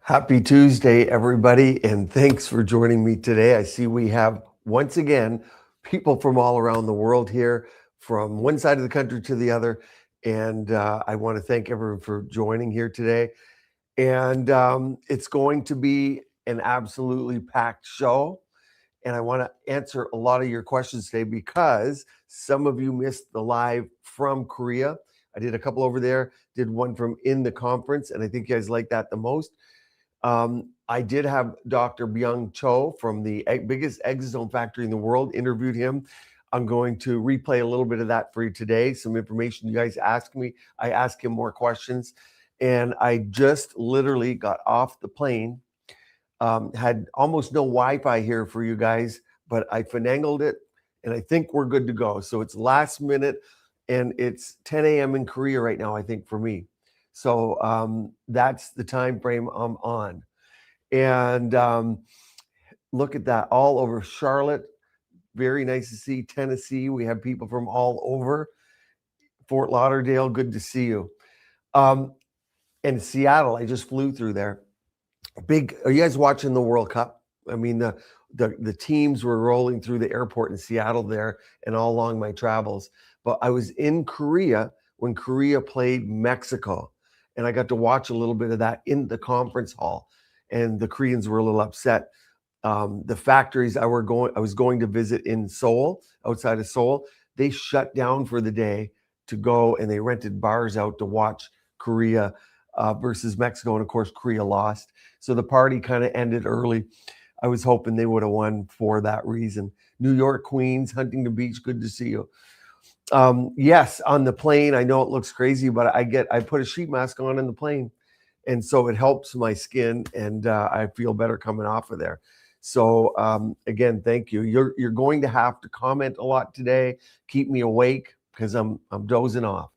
Happy Tuesday, everybody, and thanks for joining me today. I see we have, once again, people from all around the world here, from one side of the country to the other, and I want to thank everyone for joining here today. And it's going to be an absolutely packed show, and I want to answer a lot of your questions today because some of you missed the live from Korea. I did a couple over there, did one from in the conference, and I think you guys like that the most. I did have Dr. Byung Cho from the biggest exosome factory in the world, interviewed him. I'm going to replay a little bit of that for you today. Some information you guys asked me. I asked him more questions. And I just literally got off the plane, had almost no Wi-Fi here for you guys, but I finagled it and I think we're good to go. So it's last minute and it's 10 a.m. in Korea right now, I think, for me. So that's the time frame I'm on. And look at that, all over Charlotte. Very nice to see. Tennessee, we have people from all over. Fort Lauderdale, good to see you. And Seattle, I just flew through there. Are you guys watching the World Cup? I mean, the teams were rolling through the airport in Seattle there and all along my travels. But I was in Korea when Korea played Mexico, and I got to watch a little bit of that in the conference hall. And the Koreans were a little upset. The factories I was going to visit in Seoul, outside of Seoul, they shut down for the day to go, and they rented bars out to watch Korea versus Mexico. And of course, Korea lost. So the party kind of ended early. I was hoping they would have won for that reason. New York, Queens, Huntington Beach, good to see you. Yes, on the plane, I know it looks crazy, but I put a sheet mask on in the plane. And so it helps my skin, and I feel better coming off of there. So again, thank you. You're going to have to comment a lot today. Keep me awake because I'm dozing off.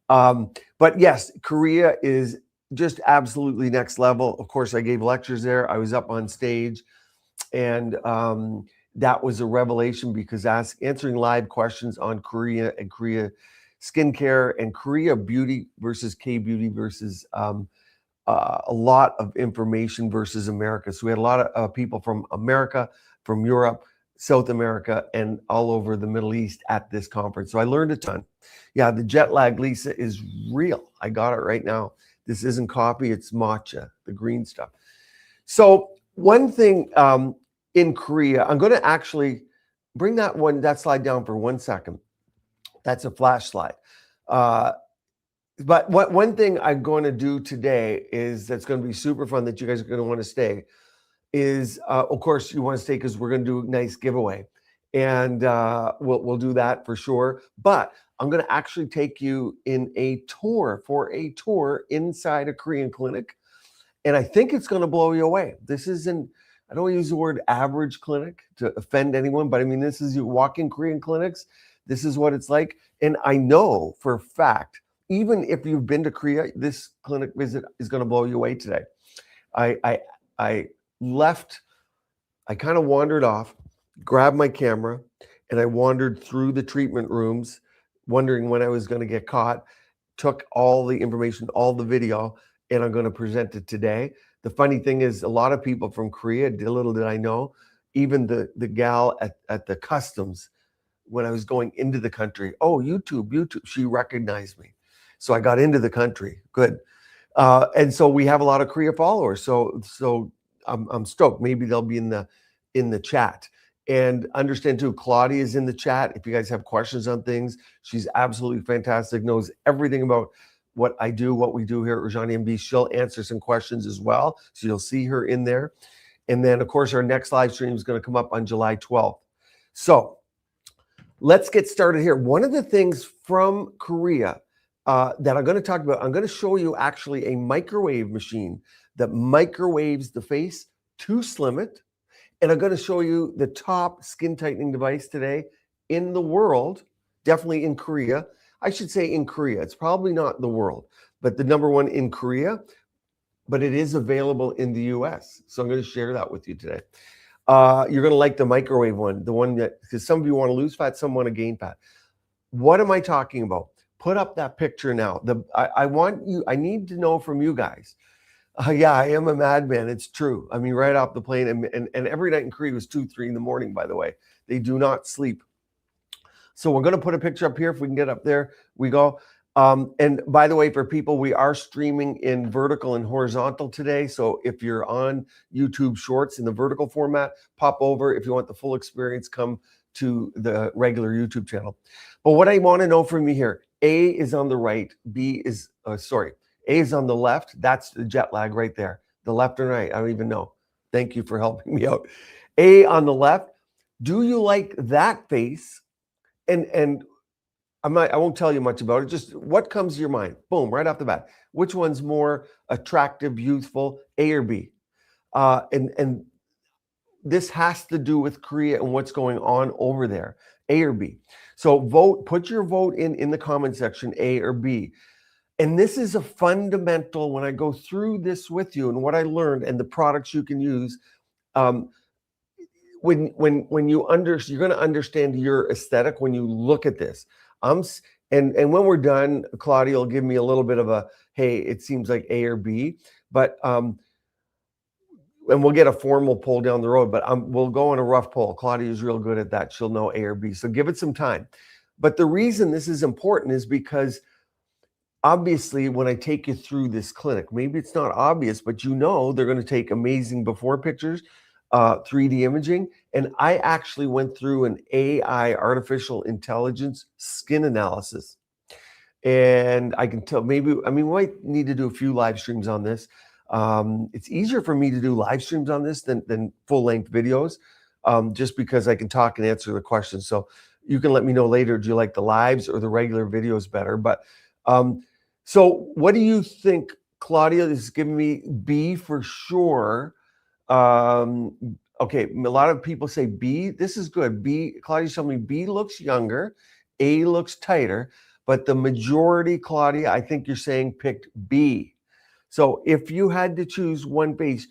But yes, Korea is just absolutely next level. Of course, I gave lectures there. I was up on stage, and that was a revelation because answering live questions on Korea and Korea skincare and Korea beauty versus K-beauty versus a lot of information versus America. So we had a lot of people from America, from Europe, South America, and all over the Middle East at this conference. So I learned a ton. Yeah, the jet lag, Lisa, is real. I got it right now. This isn't coffee, it's matcha, the green stuff. So one thing in Korea, I'm going to actually bring that slide down for 1 second. That's a flash slide. But one thing I'm going to do today is that's going to be super fun that you guys are going to want to stay is, of course, you want to stay because we're going to do a nice giveaway. And we'll do that for sure. But I'm going to actually take you for a tour inside a Korean clinic. And I think it's going to blow you away. This isn't, I don't use the word average clinic to offend anyone, but I mean, this is you walk in Korean clinics. This is what it's like. And I know for a fact, even if you've been to Korea, this clinic visit is going to blow you away today. I left, I kind of wandered off, grabbed my camera, and I wandered through the treatment rooms, wondering when I was going to get caught, took all the information, all the video, and I'm going to present it today. The funny thing is, a lot of people from Korea, little did I know, even the gal at the customs, when I was going into the country, oh, YouTube, she recognized me. So I got into the country. Good. And so we have a lot of Korea followers. So I'm stoked. Maybe they'll be in the chat. And understand too, Claudia is in the chat. If you guys have questions on things, she's absolutely fantastic, knows everything about what I do, what we do here at Rajani MD. She'll answer some questions as well. So you'll see her in there. And then, of course, our next live stream is going to come up on July 12th. So let's get started here. One of the things from Korea that I'm going to talk about, I'm going to show you actually a microwave machine that microwaves the face to slim it. And I'm going to show you the top skin tightening device today in the world, definitely in Korea. I should say in Korea. It's probably not the world, but the number one in Korea, but it is available in the US. So I'm going to share that with you today. You're going to like the microwave one, the one that, because some of you want to lose fat, some want to gain fat. What am I talking about? Put up that picture now. I need to know from you guys. Yeah, I am a madman. It's true. I mean, right off the plane, and every night in Korea was 2, 3 in the morning. By the way, they do not sleep. So we're going to put a picture up here. If we can get up there, we go. And by the way, for people, we are streaming in vertical and horizontal today. So if you're on YouTube Shorts in the vertical format, pop over. If you want the full experience, come to the regular YouTube channel. But what I want to know from you here, A is on the right, B is, A is on the left. That's the jet lag right there. The left and right, I don't even know. Thank you for helping me out. A on the left. Do you like that face? And I won't tell you much about it. Just what comes to your mind? Boom, right off the bat. Which one's more attractive, youthful, A or B? And this has to do with Korea and what's going on over there, A or B. So vote, put your vote in the comment section, A or B. And this is a fundamental, when I go through this with you and what I learned and the products you can use, when you're going to understand your aesthetic when you look at this. And when we're done, Claudia will give me a little bit of a, hey, it seems like A or B, but and we'll get a formal poll down the road, but we'll go on a rough poll. Claudia's real good at that. She'll know A or B, so give it some time. But the reason this is important is because obviously when I take you through this clinic, maybe it's not obvious, but you know they're going to take amazing before pictures, 3D imaging, and I actually went through an AI, artificial intelligence skin analysis. And I can tell, maybe, I mean, we might need to do a few live streams on this. It's easier for me to do live streams on this than full-length videos, just because I can talk and answer the questions. So you can let me know later, do you like the lives or the regular videos better? But so what do you think? Claudia is giving me B for sure. Okay, a lot of people say B. This is good. B, Claudia's telling me B looks younger, A looks tighter, but the majority, Claudia, I think you're saying picked B. So if you had to choose one base,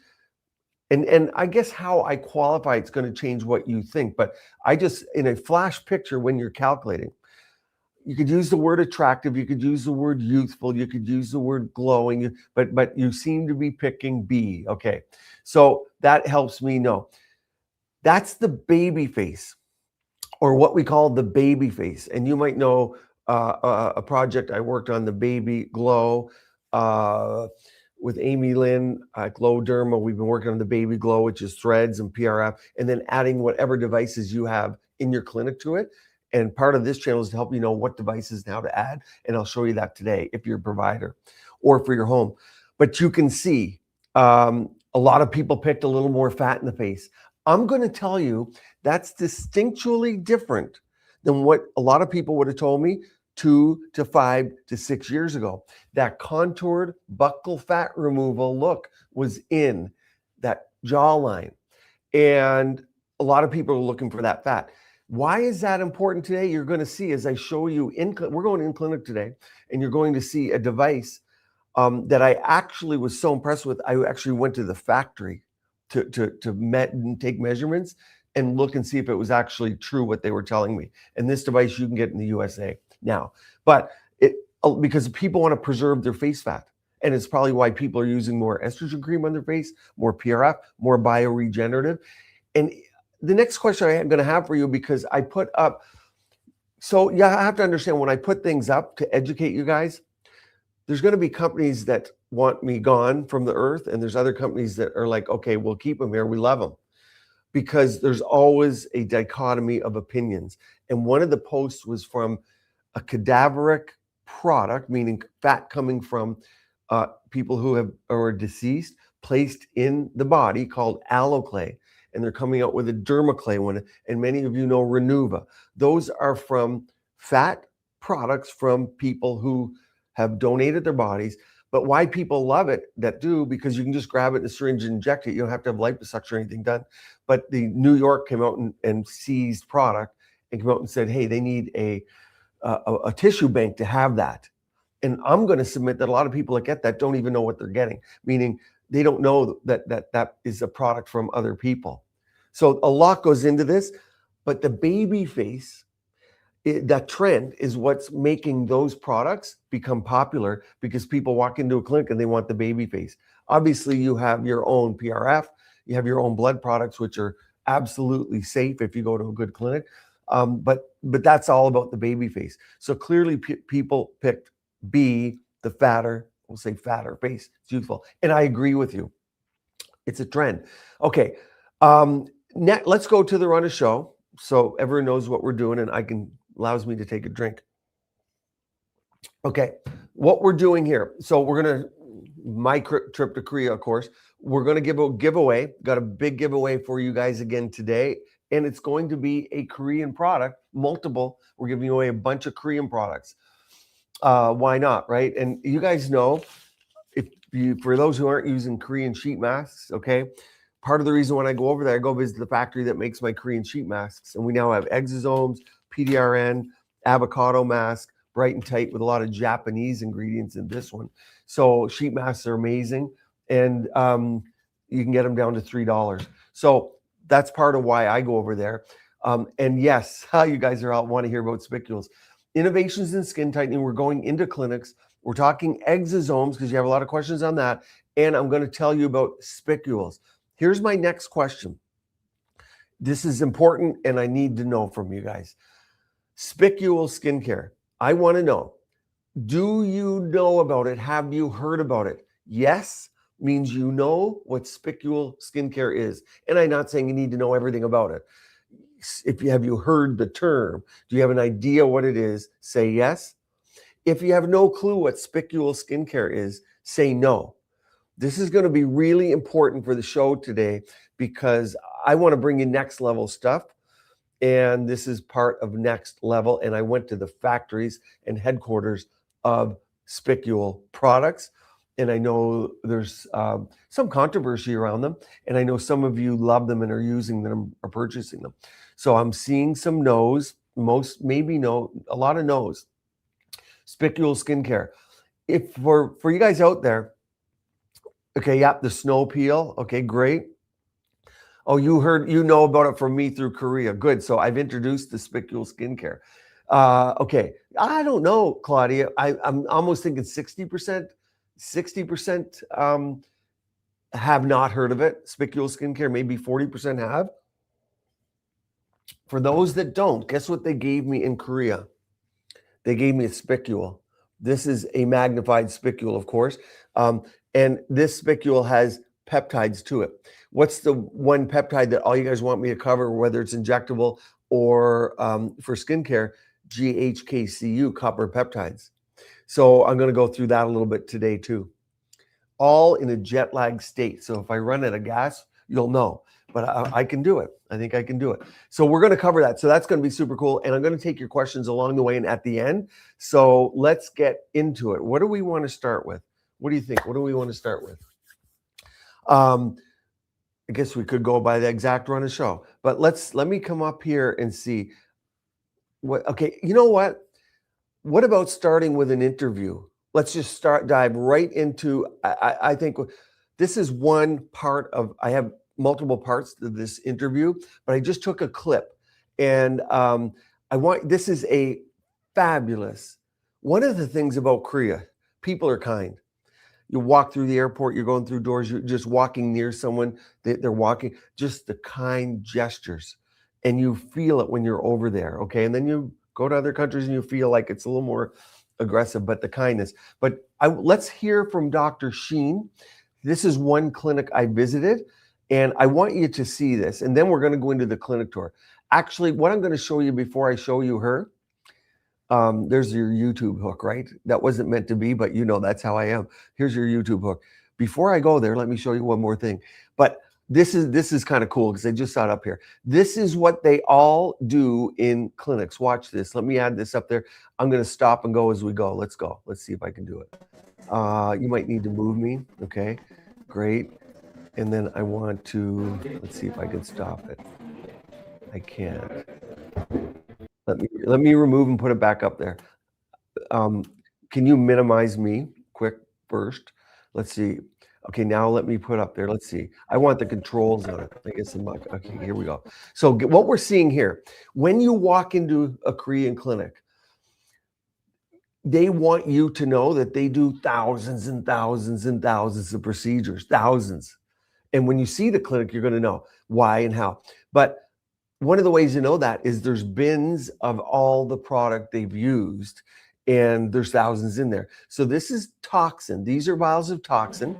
and I guess how I qualify it's going to change what you think, but I just, in a flash picture when you're calculating, you could use the word attractive, you could use the word youthful, you could use the word glowing, but you seem to be picking B. Okay, so that helps me know. That's the baby face, or what we call the baby face. And you might know a project I worked on, the Baby Glow, with Amy Lynn at Glow Derma. We've been working on the Baby Glow, which is threads and PRF, and then adding whatever devices you have in your clinic to it. And part of this channel is to help you know what devices now to add. And I'll show you that today if you're a provider or for your home. But you can see a lot of people picked a little more fat in the face. I'm going to tell you that's distinctually different than what a lot of people would have told me 2 to 5 to 6 years ago. That contoured buccal fat removal look was in that jawline. And a lot of people are looking for that fat. Why is that important today? You're going to see as I show you, we're going in clinic today, and you're going to see a device that I actually was so impressed with. I actually went to the factory to take measurements and look and see if it was actually true what they were telling me. And this device you can get in the USA now, but because people want to preserve their face fat. And it's probably why people are using more estrogen cream on their face, more PRF, more bioregenerative. And the next question I'm going to have for you, because I put up, so yeah, I have to understand when I put things up to educate you guys, there's going to be companies that want me gone from the earth, and there's other companies that are like, okay, we'll keep them here. We love them. Because there's always a dichotomy of opinions. And one of the posts was from a cadaveric product, meaning fat coming from people who are deceased, placed in the body, called alloclay. And they're coming out with a dermaclay one. And many of you know Renuva. Those are from fat products from people who have donated their bodies. But why people love it, that do, because you can just grab it in a syringe and inject it. You don't have to have liposuction or anything done. But the New York came out and seized product and came out and said, hey, they need a tissue bank to have that. And I'm going to submit that a lot of people that get that don't even know what they're getting, meaning they don't know that is a product from other people. So a lot goes into this, but the baby face that trend is what's making those products become popular, because people walk into a clinic and they want the baby face. Obviously, you have your own PRF, you have your own blood products, which are absolutely safe if you go to a good clinic. But that's all about the baby face. So clearly, people picked B, the fatter, we'll say fatter face. It's youthful, and I agree with you. It's a trend. Okay, let's go to the run of show, so everyone knows what we're doing, and allows me to take a drink. Okay, what we're doing here. So we're gonna, my trip to Korea, of course. We're gonna give a giveaway. Got a big giveaway for you guys again today, and it's going to be a Korean product. Multiple. We're giving away a bunch of Korean products. Why not, right? And you guys know, for those who aren't using Korean sheet masks, okay, part of the reason when I go over there, I go visit the factory that makes my Korean sheet masks, and we now have Exosomes, PDRN, avocado mask, bright and tight, with a lot of Japanese ingredients in this one. So sheet masks are amazing, and you can get them down to $3. So that's part of why I go over there. And yes, you guys are all want to hear about spicules. Innovations in skin tightening. We're going into clinics. We're talking exosomes because you have a lot of questions on that. And I'm going to tell you about spicules. Here's my next question. This is important, and I need to know from you guys. Spicule skincare. I want to know, do you know about it? Have you heard about it? Yes means you know what spicule skincare is. And I'm not saying you need to know everything about it. Have you heard the term? Do you have an idea what it is? Say yes. If you have no clue what spicule skincare is, say no. This is going to be really important for the show today, because I want to bring you next level stuff. And this is part of next level. And I went to the factories and headquarters of Spicule products. And I know there's some controversy around them. And I know some of you love them and are using them or purchasing them. So I'm seeing some no's, maybe no, a lot of no's. Spicule skincare. If for you guys out there, okay, yep, the snow peel. Okay, great. Oh, you know about it from me through Korea. Good. So I've introduced the Spicule skincare. Okay. I don't know, Claudia. I'm almost thinking 60% have not heard of it. Spicule skincare, maybe 40% have. For those that don't, guess what they gave me in Korea? They gave me a spicule. This is a magnified spicule, of course. And this spicule has peptides to it. What's the one peptide that all you guys want me to cover, whether it's injectable or for skincare? GHKCU, copper peptides. So I'm going to go through that a little bit today too. All in a jet lag state. So if I run out of gas, you'll know. But I can do it. I think I can do it. So we're going to cover that. So that's going to be super cool. And I'm going to take your questions along the way and at the end. So let's get into it. What do we want to start with? What do you think? What do we want to start with? I guess we could go by the exact run of show. But let me come up here and see. Okay, you know what? What about starting with an interview? Let's just dive right into, I think this is one part of, I have multiple parts to this interview, but I just took a clip, and this is a fabulous, one of the things about Korea, people are kind. You walk through the airport, you're going through doors, you're just walking near someone, they're walking, just the kind gestures, and you feel it when you're over there, okay? And then you go to other countries and you feel like it's a little more aggressive, but the kindness. But let's hear from Dr. Sheen. This is one clinic I visited, and I want you to see this, and then we're going to go into the clinic tour. Actually, what I'm going to show you before I show you her, there's your YouTube hook, right? That wasn't meant to be, but you know that's how I am. Here's your YouTube hook. Before I go there, let me show you one more thing. But this is kind of cool because I just saw it up here. This is what they all do in clinics. Watch this. Let me add this up there. I'm going to stop and go as we go. Let's go. Let's see if I can do it. You might need to move me. Okay, great. And then I want to, let's see if I can stop it. I can't. Let me remove and put it back up there. Can you minimize me quick first? Let's see. Okay, now let me put up there. Let's see. I want the controls on it. I guess okay, here we go. So what we're seeing here, when you walk into a Korean clinic, they want you to know that they do thousands and thousands and thousands of procedures, thousands. And when you see the clinic, you're going to know why and how. But one of the ways you know that is there's bins of all the product they've used, and there's thousands in there. So this is toxin. These are vials of toxin.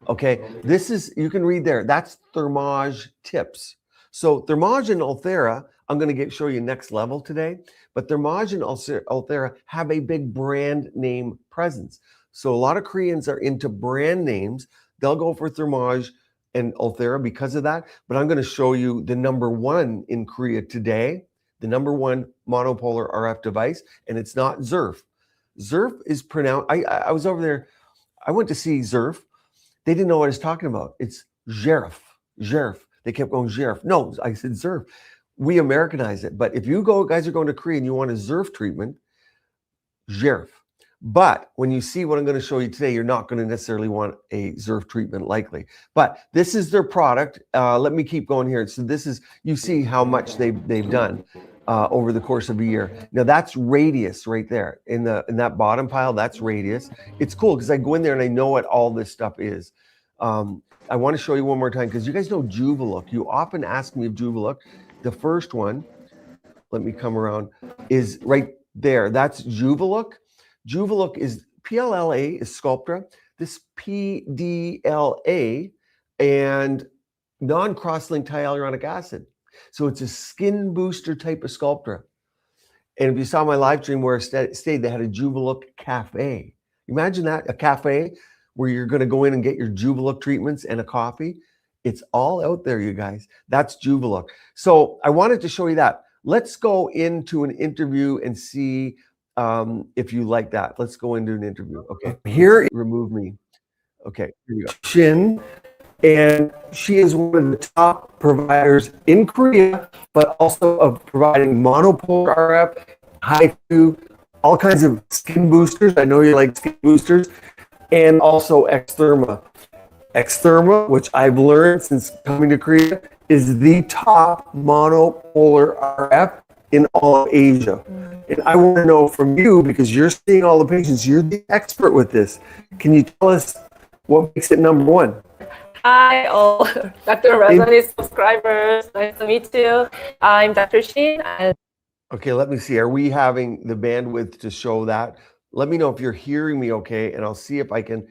Okay, this is, you can read there, that's Thermage tips. So Thermage and Ulthera, I'm going to show you next level today, but Thermage and Ulthera have a big brand name presence. So a lot of Koreans are into brand names. They'll go for Thermage and Ulthera because of that, but I'm going to show you the number one in Korea today, the number one monopolar RF device, and it's not Zerf. Zerf is pronounced, I was over there, I went to see Zerf. They didn't know what I was talking about. It's Zerf, Zerf. They kept going Zerf. No, I said Zerf. We Americanize it. But if you guys are going to Korea and you want a Zerf treatment, Zerf. But when you see what I'm going to show you today, you're not going to necessarily want a Zerf treatment likely. But this is their product. Let me keep going here. So this is, you see how much they've done over the course of a year. Now that's Radius right there in that bottom pile. That's Radius. It's cool because I go in there and I know what all this stuff is. I want to show you one more time because you guys know Juvalook. You often ask me of Juvalook. The first one, let me come around, is right there. That's Juvalook. Juvalook is PLLA is Sculptra. This PDLA and non-cross-linked hyaluronic acid. So it's a skin booster type of Sculptra. And if you saw my live stream where I stayed, they had a Juvalook cafe. Imagine that, a cafe where you're going to go in and get your Juvalook treatments and a coffee. It's all out there, you guys. That's Juvalook. So I wanted to show you that. Let's go into an interview and see if you like that. Let's go into an interview. Okay, here, remove me. Okay, here you go. Shin, and she is one of the top providers in Korea, but also of providing monopolar RF, HIFU, all kinds of skin boosters. I know you like skin boosters, and also Xtherma. Xtherma, which I've learned since coming to Korea, is the top monopolar RF in all of Asia. And I want to know from you, because you're seeing all the patients, you're the expert with this. Can you tell us what makes it number one? Hi, all Dr. Razani's subscribers. Nice to meet you. I'm Dr. Shin. Okay, let me see. Are we having the bandwidth to show that? Let me know if you're hearing me okay, and I'll see if I can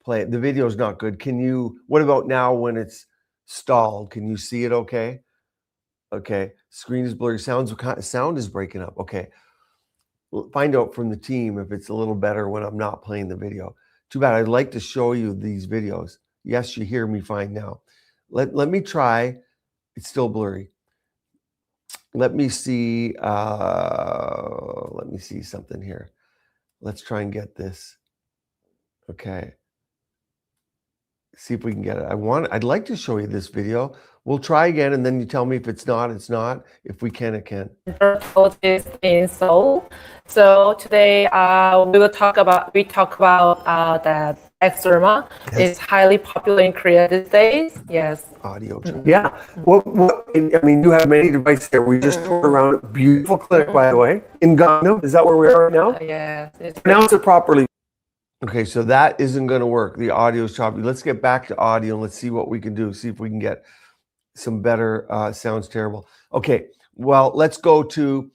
play it. The video is not good. Can you, what about now when it's stalled? Can you see it okay? Okay, screen is blurry. Sound is breaking up. Okay, we'll find out from the team if it's a little better when I'm not playing the video. Too bad. I'd like to show you these videos. Yes, you hear me fine now. Let me try. It's still blurry. Let me see something here. Let's try and get this. Okay. See if we can get it. I'd like to show you this video. We'll try again, and then you tell me if it's not, it's not. If we can, it can. Is in Seoul. So today we talk about that Exorma. Yes. It's highly popular in Korea these days. Yes. Audio. Yeah. I mean, you have many devices here. We just toured around a beautiful clinic, by the way, in Gangnam. Is that where we are right now? Yes. Pronounce it properly. Okay, so that isn't going to work. The audio is choppy. Let's get back to audio and let's see what we can do. See if we can get some better. Sounds terrible. Okay, well, let's go to.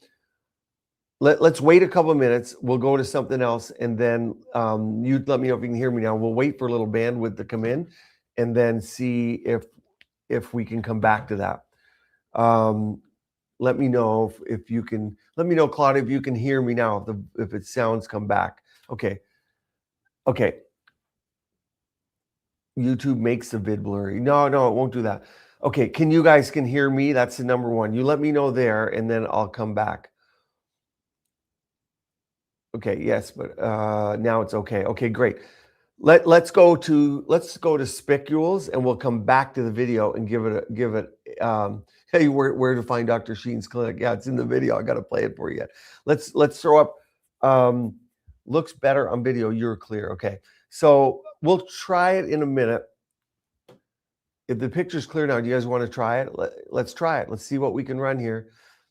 Let's wait a couple of minutes. We'll go to something else, and then you let me know if you can hear me now. We'll wait for a little bandwidth to come in, and then see if we can come back to that. Let me know if you can. Let me know, Claudia, if you can hear me now. If it sounds come back. Okay. Okay. YouTube makes the vid blurry. No, it won't do that. Okay, you guys can hear me? That's the number one. You let me know there, and then I'll come back. Okay, yes, but now it's okay. Okay, great. Let's go to Spicules, and we'll come back to the video and give it. Hey, where to find Dr. Sheen's clinic? Yeah, it's in the video. I got to play it for you. Let's throw up. Looks better on video. You're clear. Okay. So we'll try it in a minute. If the picture's clear now, do you guys want to try it? Let's try it. Let's see what we can run here.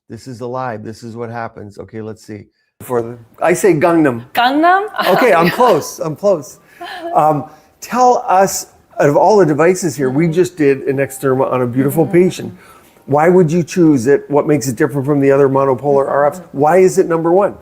This is alive. This is what happens. Okay, let's see. I say Gangnam. Gangnam? Okay, I'm close. I'm close. Tell us, out of all the devices here, we just did an exterma on a beautiful patient. Why would you choose it? What makes it different from the other monopolar RFs? Why is it number one?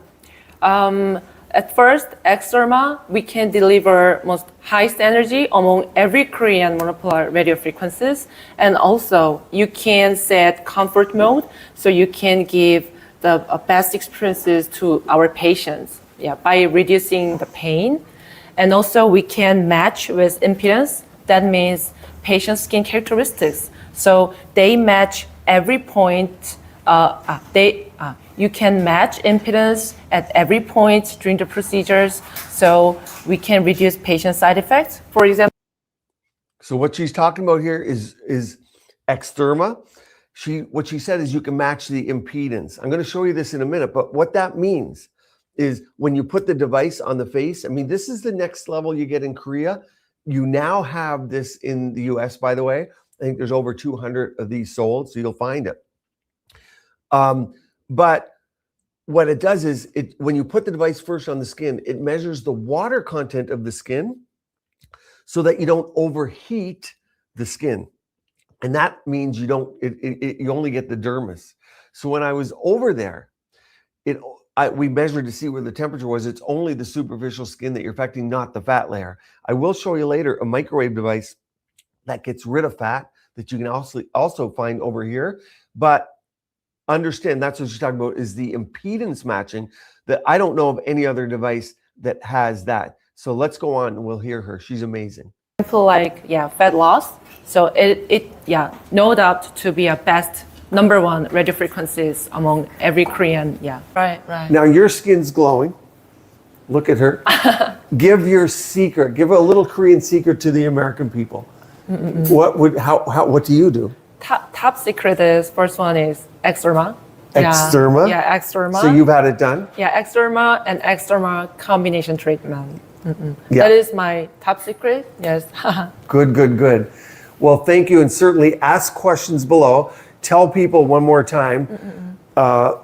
At first, exterma, we can deliver most highest energy among every Korean monopolar radio frequencies. And also, you can set comfort mode, so you can give the best experiences to our patients by reducing the pain. And also, we can match with impedance. That means patient skin characteristics. So they match every point. You can match impedance at every point during the procedures, so we can reduce patient side effects. For example. So what she's talking about here is exterma. What she said is you can match the impedance. I'm going to show you this in a minute, but what that means is when you put the device on the face, I mean, this is the next level you get in Korea. You now have this in the US, by the way. I think there's over 200 of these sold, so you'll find it. But what it does is, when you put the device first on the skin, it measures the water content of the skin so that you don't overheat the skin. And that means you only get the dermis. So when I was over there, we measured to see where the temperature was. It's only the superficial skin that you're affecting, not the fat layer. I will show you later a microwave device that gets rid of fat that you can also find over here. But understand, that's what she's talking about, is the impedance matching, that I don't know of any other device that has that. So let's go on and we'll hear her. She's amazing. Like, fat loss. So it no doubt to be a best number one radio frequencies among every Korean. Right. Now your skin's glowing. Look at her. Give your secret. Give a little Korean secret to the American people. What do you do? Top secret is, first one is exterma. Exterma? Yeah, exterma. So you've had it done? Yeah, exterma and exterma combination treatment. Yeah. That is my top secret. Yes. Good. Well, thank you. And certainly ask questions below. Tell people one more time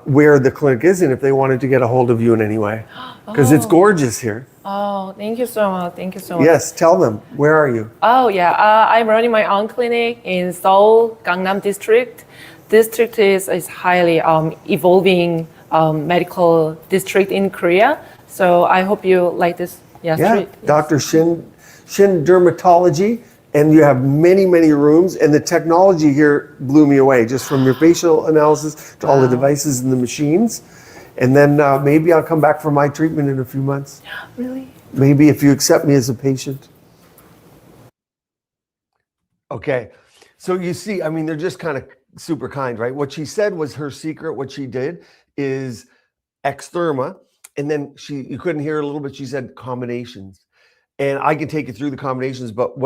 where the clinic is and if they wanted to get a hold of you in any way. Because it's gorgeous here. Oh, thank you so much. Yes, tell them. Where are you? Oh, yeah. I'm running my own clinic in Seoul, Gangnam district. District is highly evolving medical district in Korea. So I hope you like this. Street. Dr. Shin Dermatology. And you have many, many rooms. And the technology here blew me away, just from your facial analysis to all the devices and the machines. And then maybe I'll come back for my treatment in a few months. Really? Maybe if you accept me as a patient. Okay. So you see, I mean, they're just kind of super kind, right? What she said was her secret. What she did is exterma. And then you couldn't hear her a little bit. She said combinations. And I can take you through the combinations, but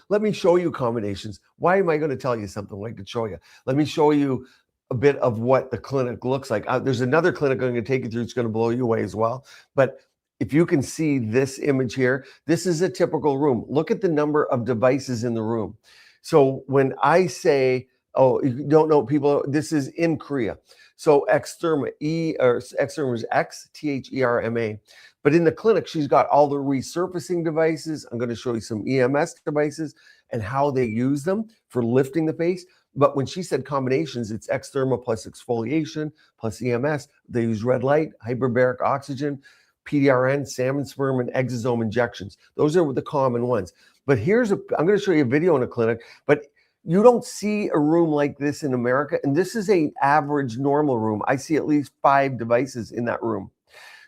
let me show you combinations. Why am I going to tell you something like to show you? Let me show you a bit of what the clinic looks like. There's another clinic I'm going to take you through. It's going to blow you away as well. But if you can see this image here, this is a typical room. Look at the number of devices in the room. So when I say, oh, you don't know people, this is in Korea. So exterma, exterma is X-T-H-E-R-M-A. But in the clinic, she's got all the resurfacing devices. I'm going to show you some EMS devices and how they use them for lifting the face. But when she said combinations, it's exterma plus exfoliation plus EMS. They use red light, hyperbaric oxygen, PDRN, salmon sperm, and exosome injections. Those are the common ones. But I'm going to show you a video in a clinic, but you don't see a room like this in America. And this is an average normal room. I see at least 5 devices in that room.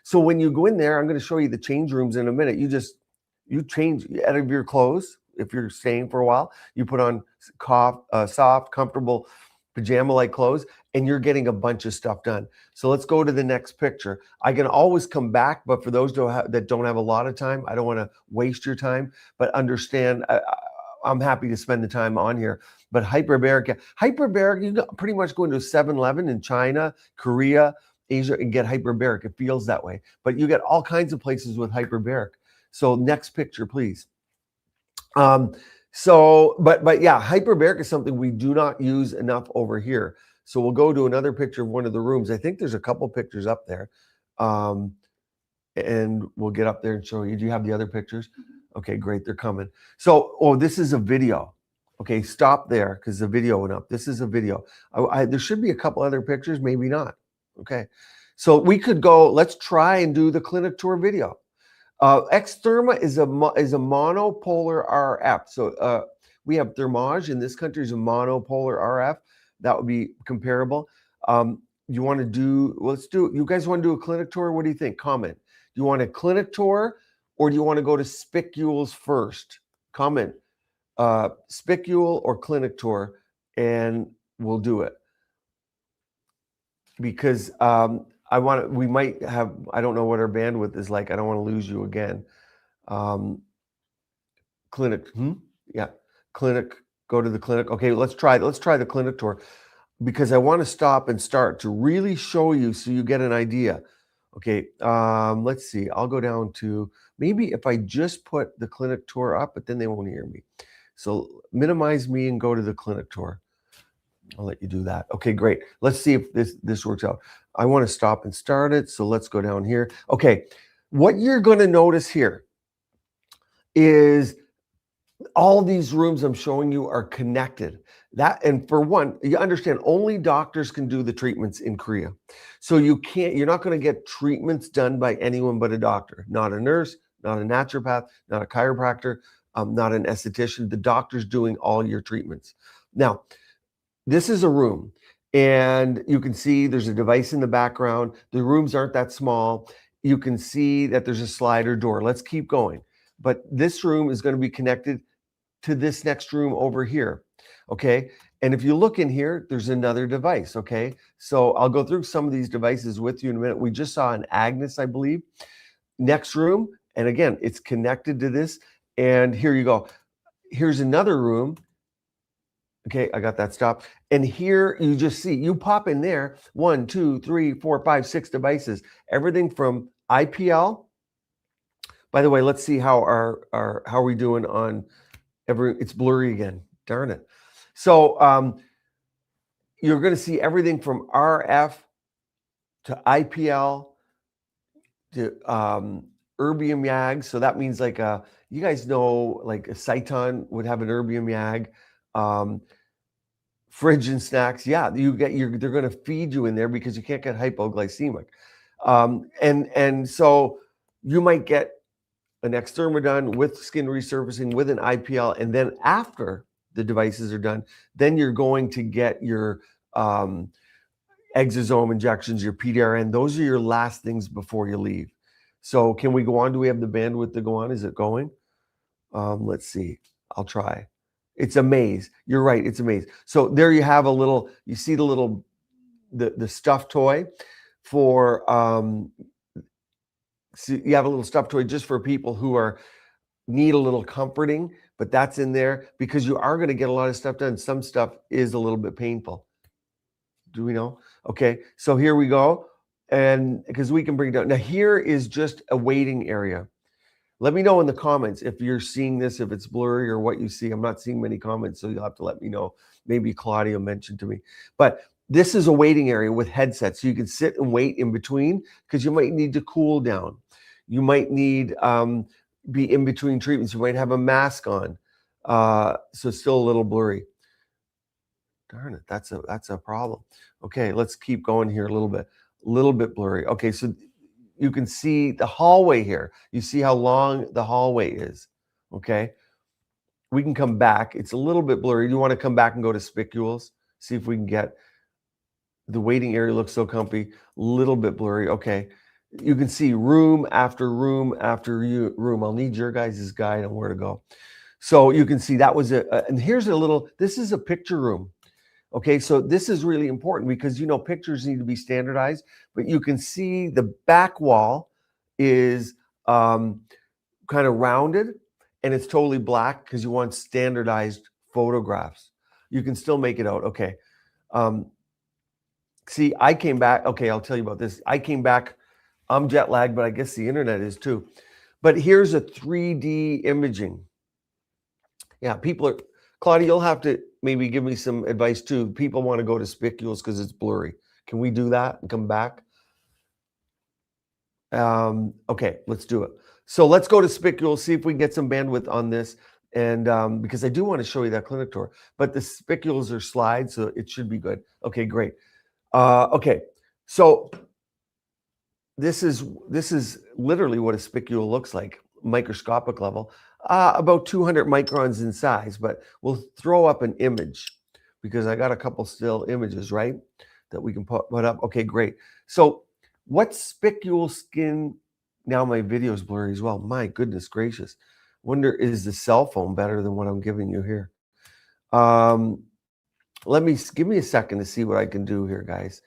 So when you go in there, I'm going to show you the change rooms in a minute. You change out of your clothes. If you're staying for a while, you put on soft, comfortable pajama-like clothes, and you're getting a bunch of stuff done. So let's go to the next picture. I can always come back, but for those that don't have a lot of time, I don't want to waste your time, but understand, I'm happy to spend the time on here. But hyperbaric, you can pretty much go into a 7-Eleven in China, Korea, Asia, and get hyperbaric. It feels that way. But you get all kinds of places with hyperbaric. So next picture, please. But yeah, hyperbaric is something we do not use enough over here. So we'll go to another picture of one of the rooms. I think there's a couple pictures up there. And we'll get up there and show you. Do you have the other pictures? Okay, great, they're coming. So, this is a video. Okay, stop there because the video went up. This is a video. There should be a couple other pictures, maybe not. Okay, so we could go, let's try and do the clinic tour video. Xtherma is a monopolar RF. So we have thermage in this country is a monopolar RF. That would be comparable. You want to do, let's do, you guys want to do a clinic tour? What do you think? Comment. Do you want a clinic tour or do you want to go to Spicules first? Comment. Spicule or clinic tour, and we'll do it. Because we might have, I don't know what our bandwidth is like. I don't want to lose you again. Clinic, yeah, clinic, go to the clinic. Okay, let's try the clinic tour because I want to stop and start to really show you so you get an idea. Okay, let's see. I'll go down to, maybe if I just put the clinic tour up, but then they won't hear me. So minimize me and go to the clinic tour. I'll let you do that. Okay, great. Let's see if this works out. I want to stop and start it. So let's go down here. Okay, what you're going to notice here is all these rooms I'm showing you are connected. And for one, you understand only doctors can do the treatments in Korea. So you're not going to get treatments done by anyone but a doctor, not a nurse, not a naturopath, not a chiropractor, not an esthetician. The doctor's doing all your treatments. Now, this is a room, and you can see there's a device in the background. The rooms aren't that small. You can see that there's a slider door. Let's keep going. But this room is going to be connected to this next room over here. Okay. And if you look in here, there's another device. Okay. So I'll go through some of these devices with you in a minute. We just saw an Agnes, I believe. Next room. And again, it's connected to this. And here you go. Here's another room. Okay, I got that stopped. And here you just see, you pop in there, 1, 2, 3, 4, 5, 6 devices. Everything from IPL. By the way, let's see how how are we doing on it's blurry again. Darn it. So you're going to see everything from RF to IPL to erbium YAG. So that means like you guys know, like a Seitan would have an erbium YAG. Fridge and snacks, yeah, they're going to feed you in there because you can't get hypoglycemic, and so you might get an Xtherma done with skin resurfacing with an IPL, and then after the devices are done, then you're going to get your exosome injections, your PDRN. Those are your last things before you leave. So can we go on? Do we have the bandwidth to go on? Is it going? Let's see. I'll try. It's a maze. You're right. It's a maze. So there you have you see the little, the stuffed toy for, so you have a little stuffed toy just for people who need a little comforting, but that's in there because you are going to get a lot of stuff done. Some stuff is a little bit painful. Do we know? Okay. So here we go. And because we can bring down, now here is just a waiting area. Let me know in the comments if you're seeing this, if it's blurry or what you see. I'm not seeing many comments, so you'll have to let me know. Maybe Claudia mentioned to me. But this is a waiting area with headsets. So you can sit and wait in between because you might need to cool down. You might need be in between treatments. You might have a mask on. So it's still a little blurry. Darn it, that's a problem. Okay, let's keep going here a little bit blurry. Okay, so you can see the hallway here. You see how long the hallway is, okay? We can come back. It's a little bit blurry. Do you want to come back and go to Spicules? See if we can get, the waiting area looks so comfy, little bit blurry. Okay, you can see room after room after room. I'll need your guys' guide on where to go. So you can see that was and here's this is a picture room. Okay, so this is really important because, pictures need to be standardized, but you can see the back wall is kind of rounded and it's totally black because you want standardized photographs. You can still make it out. Okay. See, I came back. Okay, I'll tell you about this. I came back. I'm jet lagged, but I guess the internet is too. But here's a 3D imaging. Yeah, people are, Claudia, you'll have to maybe give me some advice too. People want to go to Spicules because it's blurry. Can we do that and come back? Okay, let's do it. So let's go to Spicule, see if we can get some bandwidth on this. And because I do want to show you that clinic tour, but the Spicules are slides, so it should be good. Okay, great. Okay, so this is literally what a spicule looks like, microscopic level, about 200 microns in size. But we'll throw up an image because I got a couple still images, right, that we can put up. Okay, great. So what's spicule skin? Now my video is blurry as well. My goodness gracious. Wonder, is the cell phone better than what I'm giving you here? Give me a second to see what I can do here, guys.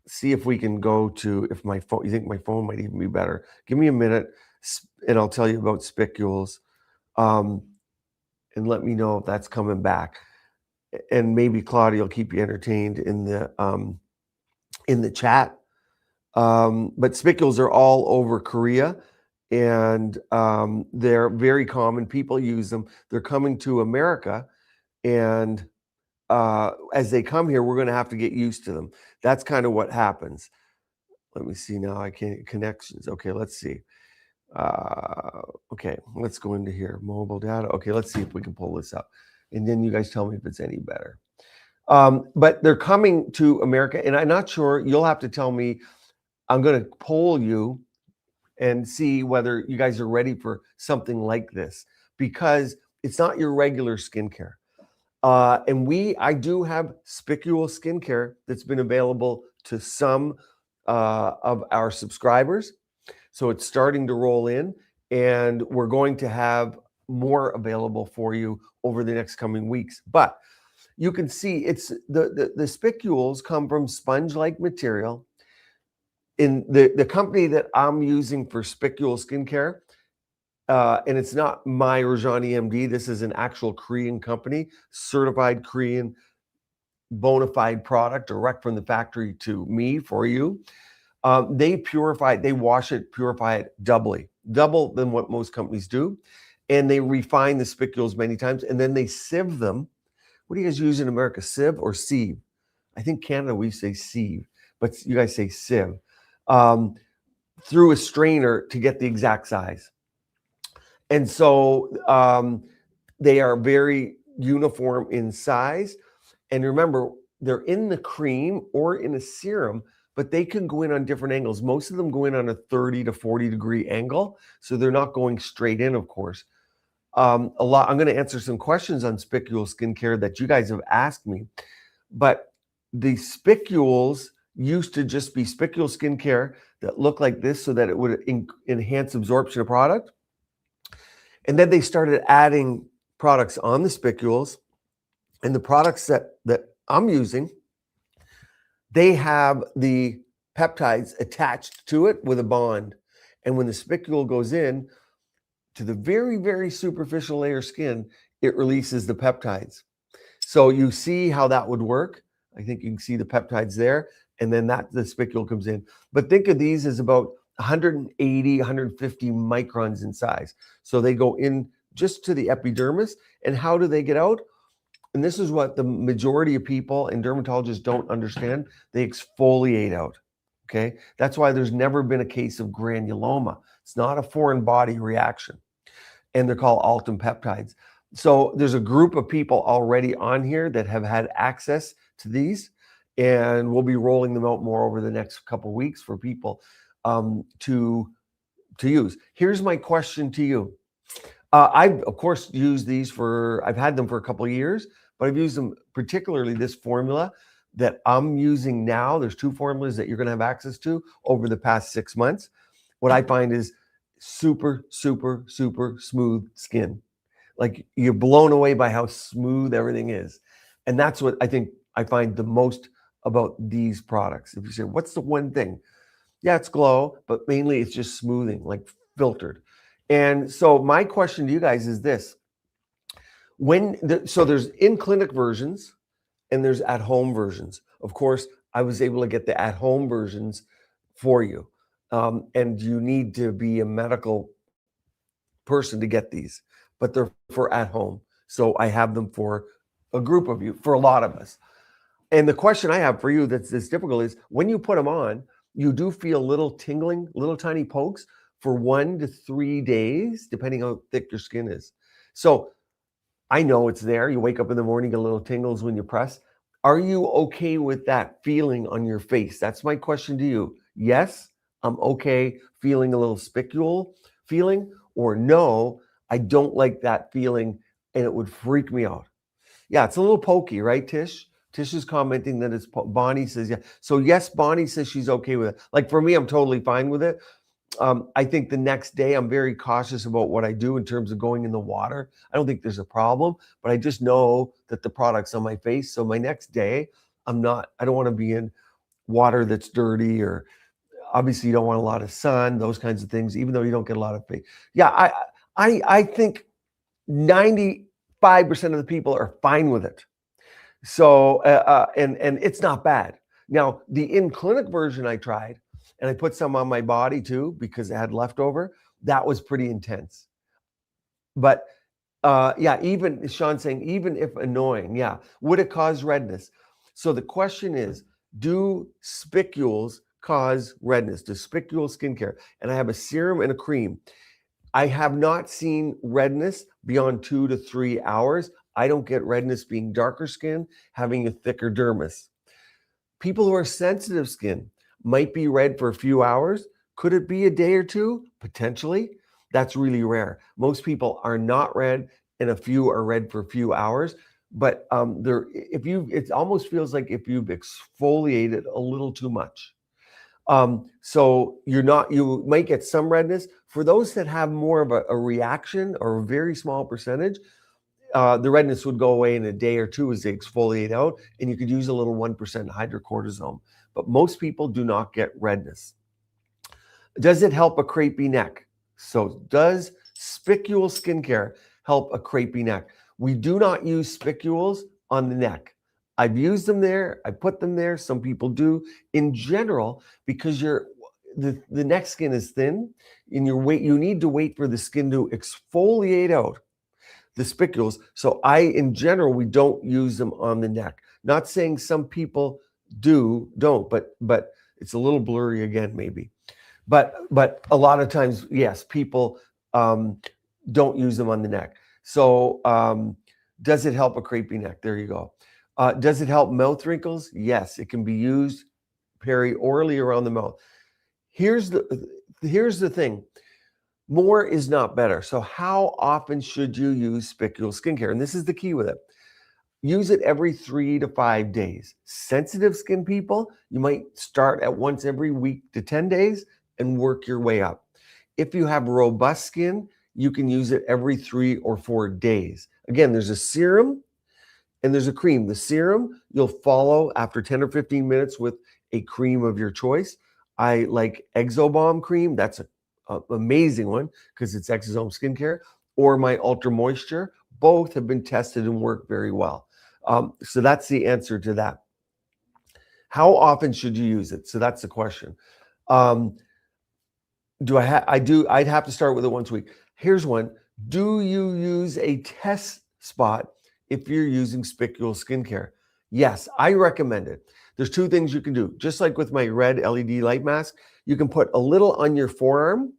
See if we can go to, if my phone, you think my phone might even be better. Give me a minute and I'll tell you about spicules. And let me know if that's coming back. And maybe Claudia will keep you entertained in the chat. But spicules are all over Korea, and they're very common. People use them. They're coming to America, and as they come here, we're going to have to get used to them. That's kind of what happens. Let me see now. I can't connections. Okay, let's see. Okay, let's go into here. Mobile data. Okay, let's see if we can pull this up. And then you guys tell me if it's any better. But they're coming to America, and I'm not sure. You'll have to tell me. I'm going to poll you and see whether you guys are ready for something like this, because it's not your regular skincare. And I do have Spicule skincare that's been available to some of our subscribers. So it's starting to roll in, and we're going to have more available for you over the next coming weeks. But you can see it's the spicules come from sponge-like material. In the company that I'm using for Spicule skincare, and it's not my Rajani MD. This is an actual Korean company, certified Korean, bona fide product, direct from the factory to me for you. They wash it, purify it double than what most companies do. And they refine the spicules many times, and then they sieve them. What do you guys use in America, sieve or sieve? I think Canada, we say sieve, but you guys say sieve. Through a strainer to get the exact size. And so they are very uniform in size. And remember, they're in the cream or in a serum, but they can go in on different angles. Most of them go in on a 30 to 40 degree angle. So they're not going straight in, of course. I'm going to answer some questions on Spicule skincare that you guys have asked me. But the spicules used to just be Spicule skincare that looked like this so that it would enhance absorption of product. And then they started adding products on the spicules, and the products that I'm using, they have the peptides attached to it with a bond. And when the spicule goes in to the very, very superficial layer skin, it releases the peptides. So you see how that would work. I think you can see the peptides there, and then the spicule comes in. But think of these as about 180, 150 microns in size. So they go in just to the epidermis. And how do they get out? And this is what the majority of people and dermatologists don't understand. They exfoliate out. Okay. That's why there's never been a case of granuloma. It's not a foreign body reaction. And they're called Altum peptides. So there's a group of people already on here that have had access to these, and we'll be rolling them out more over the next couple of weeks for people to use. Here's my question to you. I've of course used these I've had them for a couple of years, but I've used them, particularly this formula that I'm using now. There's two formulas that you're going to have access to over the past 6 months. What I find is super, super, super smooth skin. Like, you're blown away by how smooth everything is. And that's what I think I find the most about these products. If you say, what's the one thing? Yeah, it's glow, but mainly it's just smoothing, like filtered. And so my question to you guys is this. So there's in-clinic versions and there's at-home versions. Of course, I was able to get the at-home versions for you. and you need to be a medical person to get these, but they're for at home. So I have them for a group of you, for a lot of us. And the question I have for you that's difficult is when you put them on, you do feel little tingling, little tiny pokes for 1 to 3 days, depending how thick your skin is. So I know it's there. You wake up in the morning, get a little tingles when you press. Are you okay with that feeling on your face? That's my question to you. Yes, I'm okay feeling a little spicule feeling, or no, I don't like that feeling and it would freak me out. Yeah, it's a little pokey, right, Tish? Tish is commenting that it's Bonnie says, yeah. So yes, Bonnie says she's okay with it. Like for me, I'm totally fine with it. I think the next day I'm very cautious about what I do in terms of going in the water. I don't think there's a problem, but I just know that the product's on my face. So my next day, I don't want to be in water that's dirty, or obviously you don't want a lot of sun, those kinds of things, even though you don't get a lot of face. Yeah, I think 95% of the people are fine with it. So, and it's not bad. Now, the in-clinic version I tried, and I put some on my body too because it had leftover. That was pretty intense. But yeah, even Sean saying, even if annoying, yeah, would it cause redness? So the question is, do spicules cause redness? Does spicule skincare? And I have a serum and a cream. I have not seen redness beyond 2 to 3 hours. I don't get redness being darker skin, having a thicker dermis. People who are sensitive skin might be red for a few hours. Could it be a day or two? Potentially. That's really rare. Most people are not red, and a few are red for a few hours. But it almost feels like if you've exfoliated a little too much. So you might get some redness. For those that have more of a reaction or a very small percentage, the redness would go away in a day or two as they exfoliate out, and you could use a little 1% hydrocortisone. But most people do not get redness. Does it help a crepey neck? So does spicule skincare help a crepey neck? We do not use spicules on the neck. I've used them there. I put them there. Some people do. In general, because the neck skin is thin, and you need to wait for the skin to exfoliate out the spicules. So in general, we don't use them on the neck. Not saying some people don't, but it's a little blurry again, maybe. But a lot of times, yes, people don't use them on the neck. So does it help a crepey neck? There you go. Does it help mouth wrinkles? Yes, it can be used peri-orally around the mouth. Here's the thing. More is not better. So how often should you use spicule skincare? And this is the key with it. Use it every 3 to 5 days. Sensitive skin people, you might start at once every week to 10 days and work your way up. If you have robust skin, you can use it every 3 or 4 days. Again, there's a serum and there's a cream. The serum, you'll follow after 10 or 15 minutes with a cream of your choice. I like Exosome cream. That's an amazing one because it's Exosome skincare, or my Ultra Moisture. Both have been tested and work very well. So that's the answer to that. How often should you use it? So that's the question. I'd have to start with it once a week. Here's one. Do you use a test spot if you're using spicule skincare? Yes, I recommend it. There's 2 things you can do. Just like with my red LED light mask, you can put a little on your forearm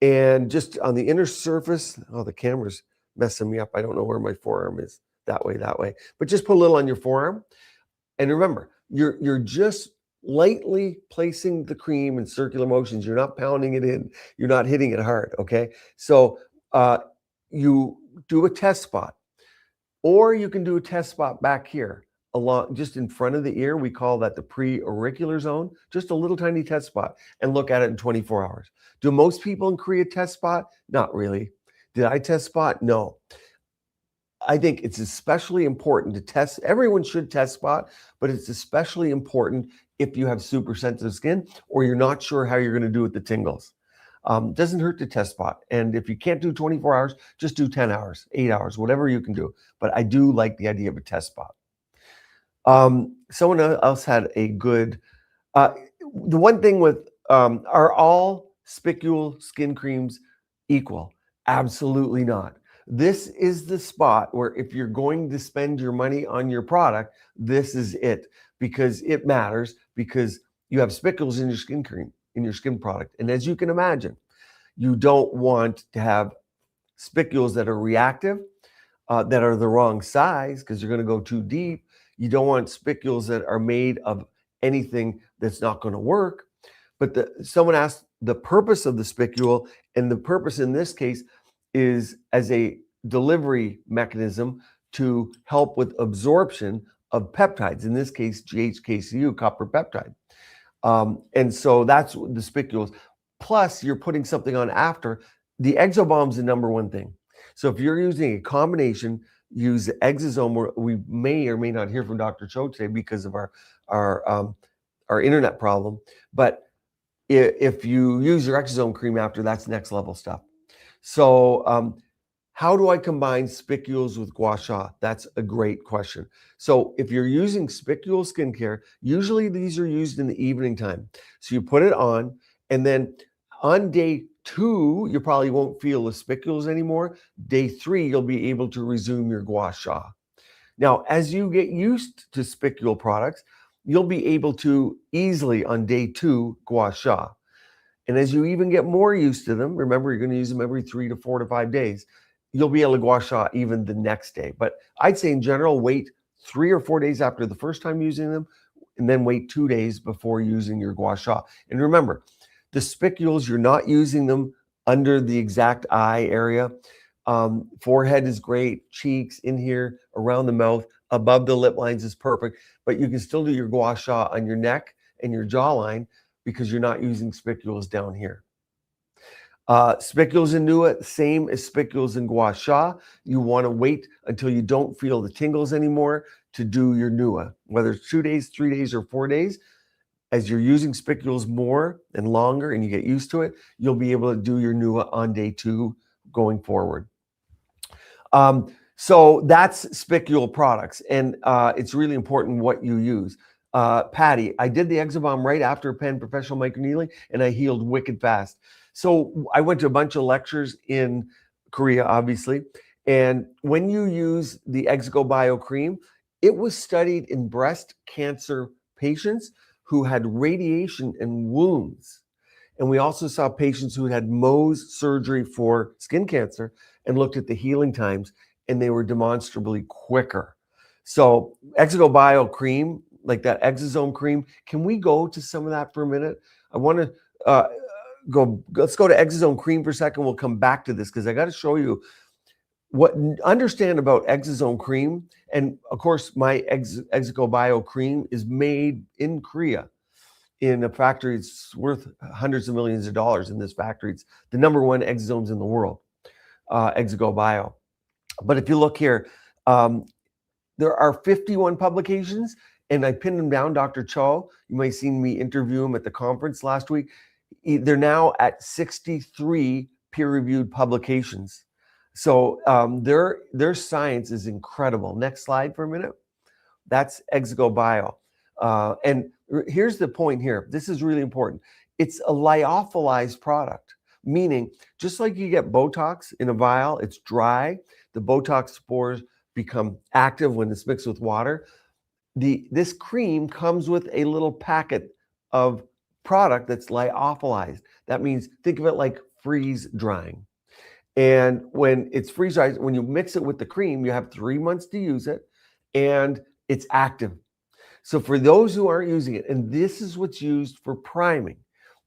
and just on the inner surface. Oh, the camera's messing me up. I don't know where my forearm is. That way. But just put a little on your forearm. And remember, you're just lightly placing the cream in circular motions. You're not pounding it in. You're not hitting it hard, okay? So you do a test spot, or you can do a test spot back here, just in front of the ear. We call that the pre-auricular zone, just a little tiny test spot, and look at it in 24 hours. Do most people in Korea test spot? Not really. Did I test spot? No. I think it's especially important to test. Everyone should test spot, but it's especially important if you have super sensitive skin or you're not sure how you're going to do with the tingles. Doesn't hurt to test spot. And if you can't do 24 hours, just do 10 hours, 8 hours, whatever you can do. But I do like the idea of a test spot. Someone else had a good, the one thing with Are all Spicule skin creams equal? Absolutely not. This is the spot where if you're going to spend your money on your product, this is it, because it matters, because you have spicules in your skin cream, in your skin product. And as you can imagine, you don't want to have spicules that are reactive, that are the wrong size because you're going to go too deep. You don't want spicules that are made of anything that's not going to work. But someone asked the purpose of the spicule, and the purpose in this case is as a delivery mechanism to help with absorption of peptides, in this case, GHKCU, copper peptide. And so that's the spicules. Plus, you're putting something on after. The Exobomb's the number one thing. So if you're using a combination, use the Exosome. We may or may not hear from Dr. Cho today because of our internet problem. But if you use your Exosome cream after, that's next level stuff. So how do I combine spicules with gua sha? That's a great question. So if you're using spicule skincare, usually these are used in the evening time. So you put it on, and then on day 2, you probably won't feel the spicules anymore. Day 3, you'll be able to resume your gua sha. Now, as you get used to spicule products, you'll be able to easily on day 2 gua sha. And as you even get more used to them, remember you're going to use them every 3 to 4 to 5 days, you'll be able to gua sha even the next day. But I'd say in general, wait 3 or 4 days after the first time using them, and then wait 2 days before using your gua sha. And remember, the spicules, you're not using them under the exact eye area. Forehead is great, cheeks, in here, around the mouth, above the lip lines is perfect, but you can still do your gua sha on your neck and your jawline because you're not using spicules down here. Spicules in Nua, same as spicules in gua sha. You want to wait until you don't feel the tingles anymore to do your Nua, whether it's 2 days, 3 days, or 4 days. As you're using spicules more and longer and you get used to it, you'll be able to do your Nua on day 2 going forward. So that's spicule products, and it's really important what you use. Patty, I did the Exobomb right after Penn Professional Microneedling, and I healed wicked fast. So I went to a bunch of lectures in Korea, obviously, and when you use the Exgo Cream, it was studied in breast cancer patients who had radiation and wounds. And we also saw patients who had Mohs surgery for skin cancer and looked at the healing times, and they were demonstrably quicker. So Exgo Cream, like that Exosome cream, can we go to some of that for a minute? I want to let's go to Exosome cream for a second. We'll come back to this because I got to show you understand about Exosome cream. And of course, my Exgo cream is made in Korea in a factory. It's worth hundreds of millions of dollars in this factory. It's the number one exosomes in the world, Exgo. But if you look here, there are 51 publications, and I pinned them down. Dr. Cho, you might have seen me interview him at the conference last week. They're now at 63 peer-reviewed publications. So their science is incredible. Next slide for a minute. That's Exgo. And here's the point here. This is really important. It's a lyophilized product, meaning just like you get Botox in a vial, it's dry. The Botox spores become active when it's mixed with water. This cream comes with a little packet of product that's lyophilized. That means think of it like freeze drying. And when it's freeze dried, when you mix it with the cream, you have 3 months to use it, and it's active. So for those who aren't using it, and this is what's used for priming.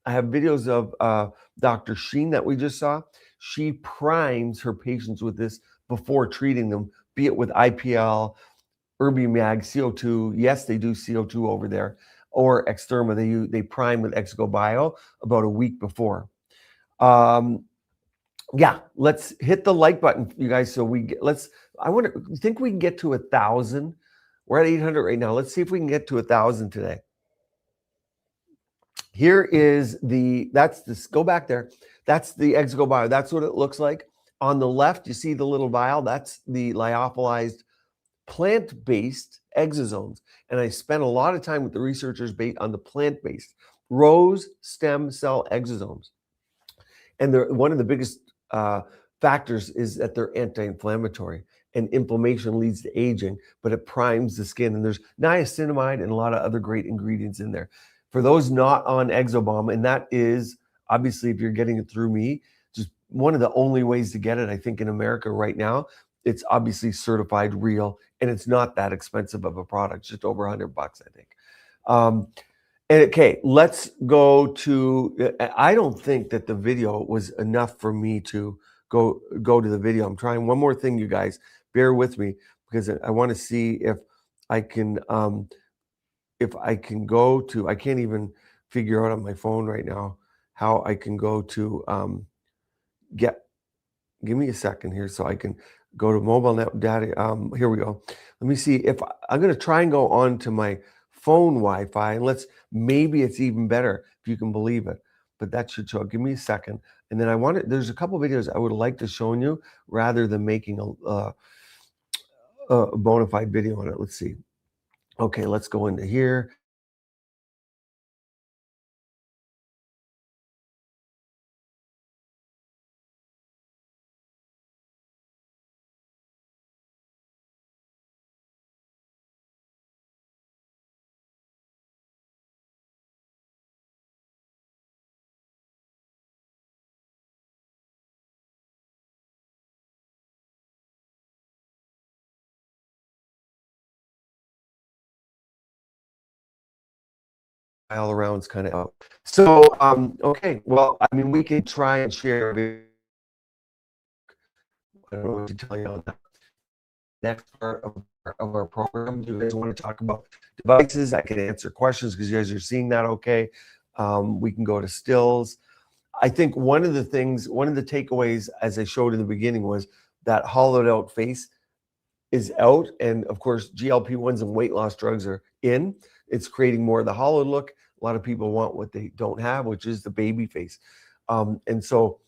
I have videos of Dr. Sheen that we just saw. She primes her patients with this before treating them, be it with IPL, Erbiumag, CO2. Yes, they do CO2 over there, or Extherma. They prime with Exgo about a week before. Yeah, let's hit the like button, you guys. So I think we can get to 1,000. We're at 800 right now. Let's see if we can get to 1,000 today. Here is go back there. That's the Exgo. That's what it looks like. On the left, you see the little vial. That's the lyophilized plant-based exosomes. And I spent a lot of time with the researchers on the plant-based. rose stem cell exosomes. And they're one of the biggest factors is that they're anti-inflammatory, and inflammation leads to aging, but it primes the skin. And there's niacinamide and a lot of other great ingredients in there. For those not on Exosome, and that is obviously if you're getting it through me, just one of the only ways to get it, I think, in America right now. It's obviously certified real, and it's not that expensive of a product, just over $100, I think. And okay, let's go to, I don't think that the video was enough for me to go to the video. I'm trying one more thing, you guys. Bear with me because I want to see if I can go to, I can't even figure out on my phone right now how I can go to give me a second here so I can go to mobile net data. Here we go. Let me see if I'm going to try and go on to my phone Wi-Fi, and maybe it's even better if you can believe it, but that should show. Give me a second. And then there's a couple videos I would like to show you rather than making a bona fide video on it. Let's see. Okay, let's go into here. All around's kind of out. So, okay, well, I mean, we could try and share. I don't know what to tell you on that. Next part of our program, do you guys want to talk about devices? I can answer questions because you guys are seeing that okay. We can go to stills. I think one of the takeaways, as I showed in the beginning, was that hollowed out face is out. And of course, GLP-1s and weight loss drugs are in. It's creating more of the hollow look. A lot of people want what they don't have, which is the baby face. And so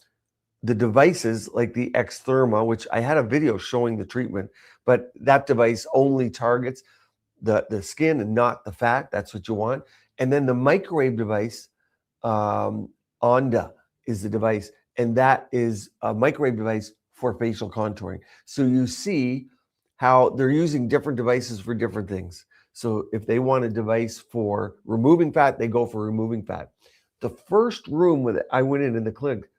the devices like the Xtherma, which I had a video showing the treatment, but that device only targets the skin and not the fat. That's what you want. And then the microwave device, Onda is the device, and that is a microwave device for facial contouring. So you see how they're using different devices for different things. So if they want a device for removing fat, they go for removing fat. The first room I went in the clinic,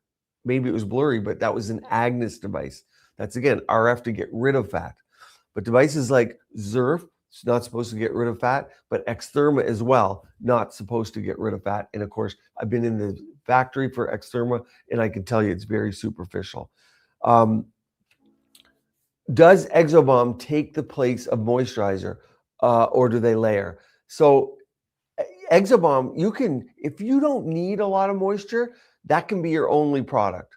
maybe it was blurry, but that was an Agnes device. That's again RF to get rid of fat. But devices like Zerf, it's not supposed to get rid of fat, but Xtherma as well, not supposed to get rid of fat. And of course, I've been in the factory for Xtherma, and I can tell you it's very superficial. Does Exosome take the place of moisturizer, or do they layer? So Exosome, if you don't need a lot of moisture, that can be your only product.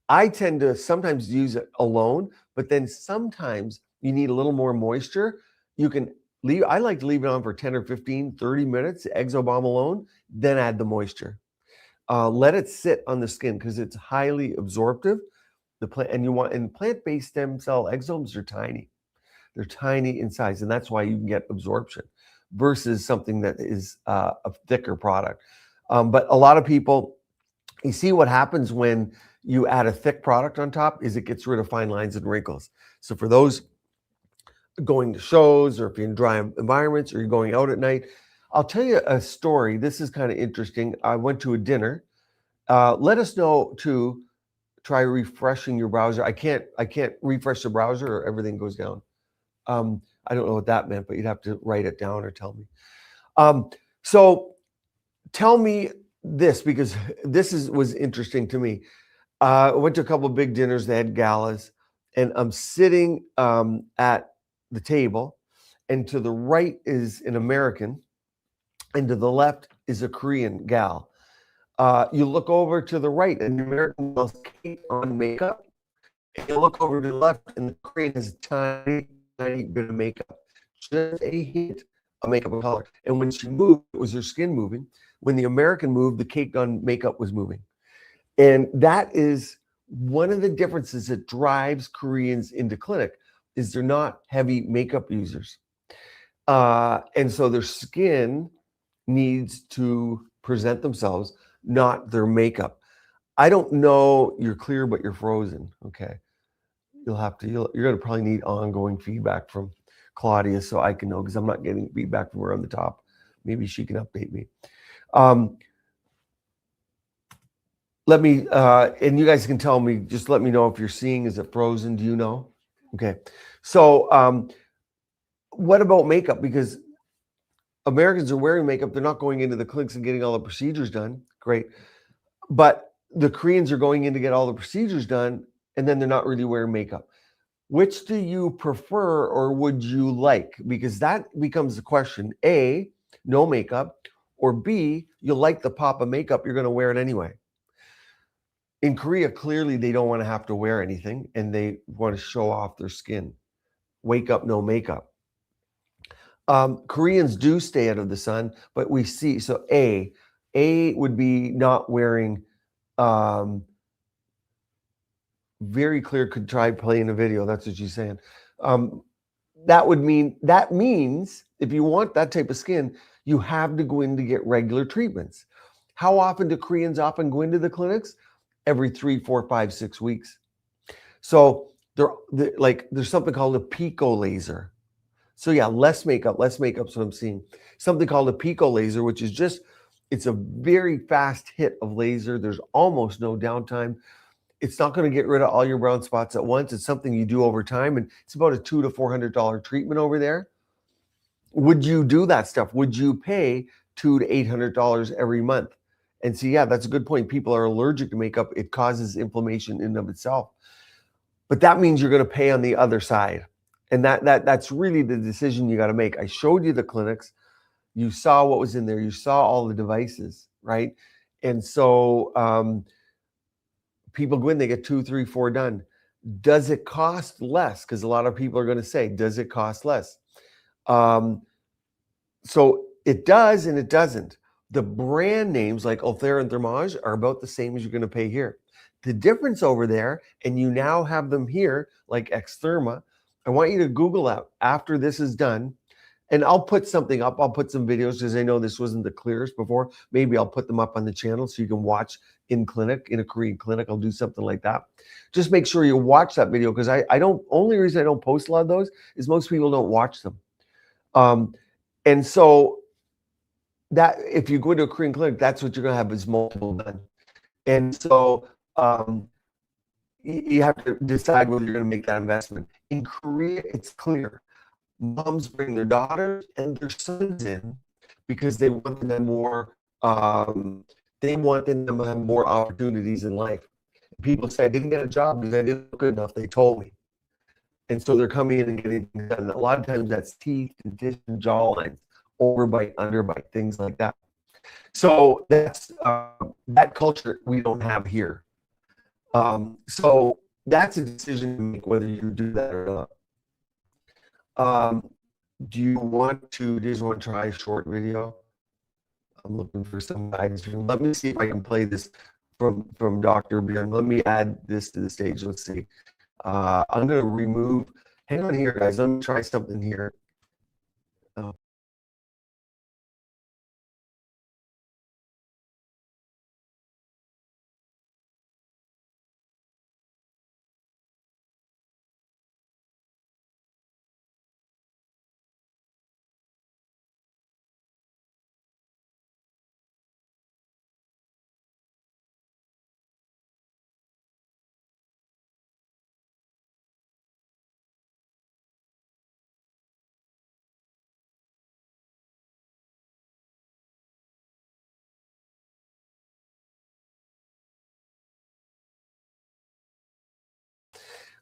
I tend to sometimes use it alone, but then sometimes you need a little more moisture. I like to leave it on for 10 or 15, 30 minutes, Exosome alone, then add the moisture. Let it sit on the skin because it's highly absorptive. Plant-based stem cell exosomes are tiny. They're tiny in size, and that's why you can get absorption versus something that is a thicker product. But a lot of people, you see what happens when you add a thick product on top is it gets rid of fine lines and wrinkles. So for those going to shows, or if you're in dry environments, or you're going out at night, I'll tell you a story. This is kind of interesting. I went to a dinner. Let us know to try refreshing your browser. I can't refresh the browser or everything goes down. I don't know what that meant, but you'd have to write it down or tell me. So tell me this, because was interesting to me. I went to a couple of big dinners. They had galas, and I'm sitting at the table, and to the right is an American, and to the left is a Korean gal. You look over to the right, and the American girl's on makeup. And you look over to the left, and the Korean has a tiny, tiny bit of makeup, just a hint of makeup and color. And when she moved, it was her skin moving. When the American moved, the caked on makeup was moving. And that is one of the differences that drives Koreans into clinic, is they're not heavy makeup users. And so their skin needs to present themselves, not their makeup. I don't know, you're clear, but you're frozen. Okay. You're going to probably need ongoing feedback from Claudia so I can know, because I'm not getting feedback from her on the top. Maybe she can update me. Let me, and you guys can tell me, just let me know if you're seeing, is it frozen? Do you know? Okay. So what about makeup? Because Americans are wearing makeup. They're not going into the clinics and getting all the procedures done. Great. But the Koreans are going in to get all the procedures done, and then they're not really wearing makeup. Which do you prefer, or would you like? Because that becomes the question. A, no makeup, or B, you like the pop of makeup, you're going to wear it anyway. In Korea, clearly they don't want to have to wear anything, and they want to show off their skin. Wake up, no makeup. Koreans do stay out of the sun, but we see, so A would be not wearing, very clear, could try playing a video. That's what she's saying. That means if you want that type of skin, you have to go in to get regular treatments. How often do Koreans often go into the clinics? Every 3, 4, 5, 6 weeks. So there's something called a pico laser. So yeah, less makeup. So I'm seeing something called a pico laser, which is it's a very fast hit of laser. There's almost no downtime. It's not going to get rid of all your brown spots at once. It's something you do over time, and it's about a $200 to $400 treatment over there. Would you do that stuff? Would you pay $200 to $800 every month? And see, yeah, that's a good point. People are allergic to makeup. It causes inflammation in and of itself. But that means you're going to pay on the other side. And that's really the decision you got to make. I showed you the clinics. You saw what was in there. You saw all the devices, right? And so people go in, they get 2, 3, 4 done. Does it cost less? Because a lot of people are going to say, does it cost less? So it does and it doesn't. The brand names like Ulthera and Thermage are about the same as you're going to pay here. The difference over there, and you now have them here, like Xtherma, I want you to Google that after this is done. And I'll put something up. I'll put some videos because I know this wasn't the clearest before. Maybe I'll put them up on the channel so you can watch in a Korean clinic. I'll do something like that. Just make sure you watch that video, because only reason I don't post a lot of those is most people don't watch them. And so that if you go into a Korean clinic, that's what you're going to have is multiple done. And so you have to decide whether you're going to make that investment. In Korea, it's clear. Moms bring their daughters and their sons in because they want them to have more. They want them to have more opportunities in life. People say, I didn't get a job because I didn't look good enough. They told me. And so they're coming in and getting done. A lot of times that's teeth, dentition, jawlines, overbite, underbite, things like that. So that's that culture we don't have here. So that's a decision to make whether you do that or not. Do you want to try a short video? I'm looking for some guidance. Let me see if I can play this from Dr. Bjorn. Let me add this to the stage. Let's see. I'm going to remove. Hang on here, guys. Let me try something here.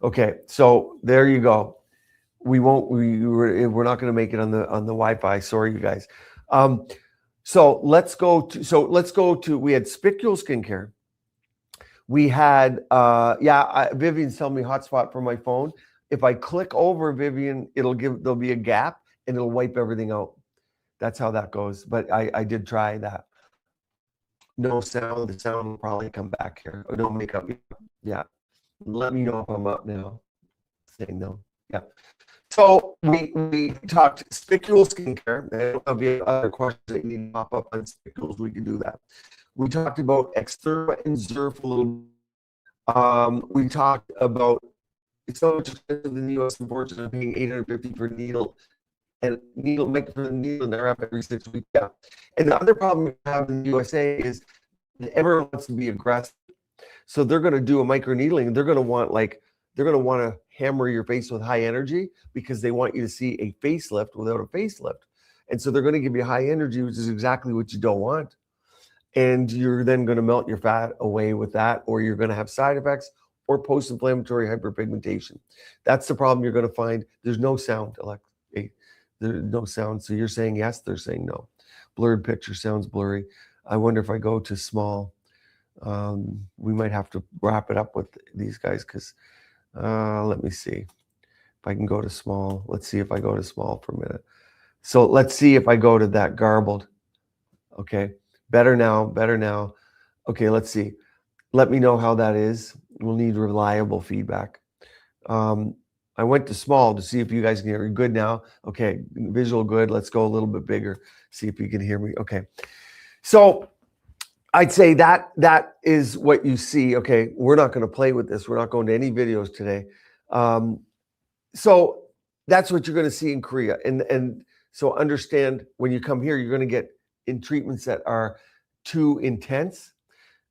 Okay, so there you go. We're not going to make it on the Wi-Fi. Sorry, you guys. So let's go to. We had Spicule skincare. We had Vivian's telling me hotspot for my phone. If I click over Vivian, there'll be a gap and it'll wipe everything out. That's how that goes. But I did try that. No sound. The sound will probably come back here. Oh, no makeup. Yeah. Let me know if I'm up now. Say no. Yeah. So we talked Spicule skincare. And if you have other questions that you need to pop up on Spicules, we can do that. We talked about Extherma and Zerf a little. We talked about it's so much expensive in the U.S. Unfortunately, paying $850 per needle and needle for the needle and they're up every 6 weeks. Yeah. And the other problem we have in the USA is that everyone wants to be aggressive. So they're going to do a microneedling and they're going to want to hammer your face with high energy because they want you to see a facelift without a facelift. And so they're going to give you high energy, which is exactly what you don't want. And you're then going to melt your fat away with that, or you're going to have side effects or post-inflammatory hyperpigmentation. That's the problem you're going to find. There's no sound, there's no sound. So you're saying yes, they're saying no. Blurred picture, sounds blurry. I wonder if I go to small, we might have to wrap it up with these guys because let me see if I can go to small. Let's see if I go to small for a minute. So let's see if I go to that garbled. Okay, better now, better now. Okay, let's see. Let me know how that is. We'll need reliable feedback. I went to small to see if you guys can hear me. Good now. Okay, visual good. Let's go a little bit bigger. See if you can hear me. Okay. So I'd say that is what you see. Okay, we're not going to play with this. We're not going to any videos today. So that's what you're going to see in Korea. And so understand when you come here, you're going to get in treatments that are too intense.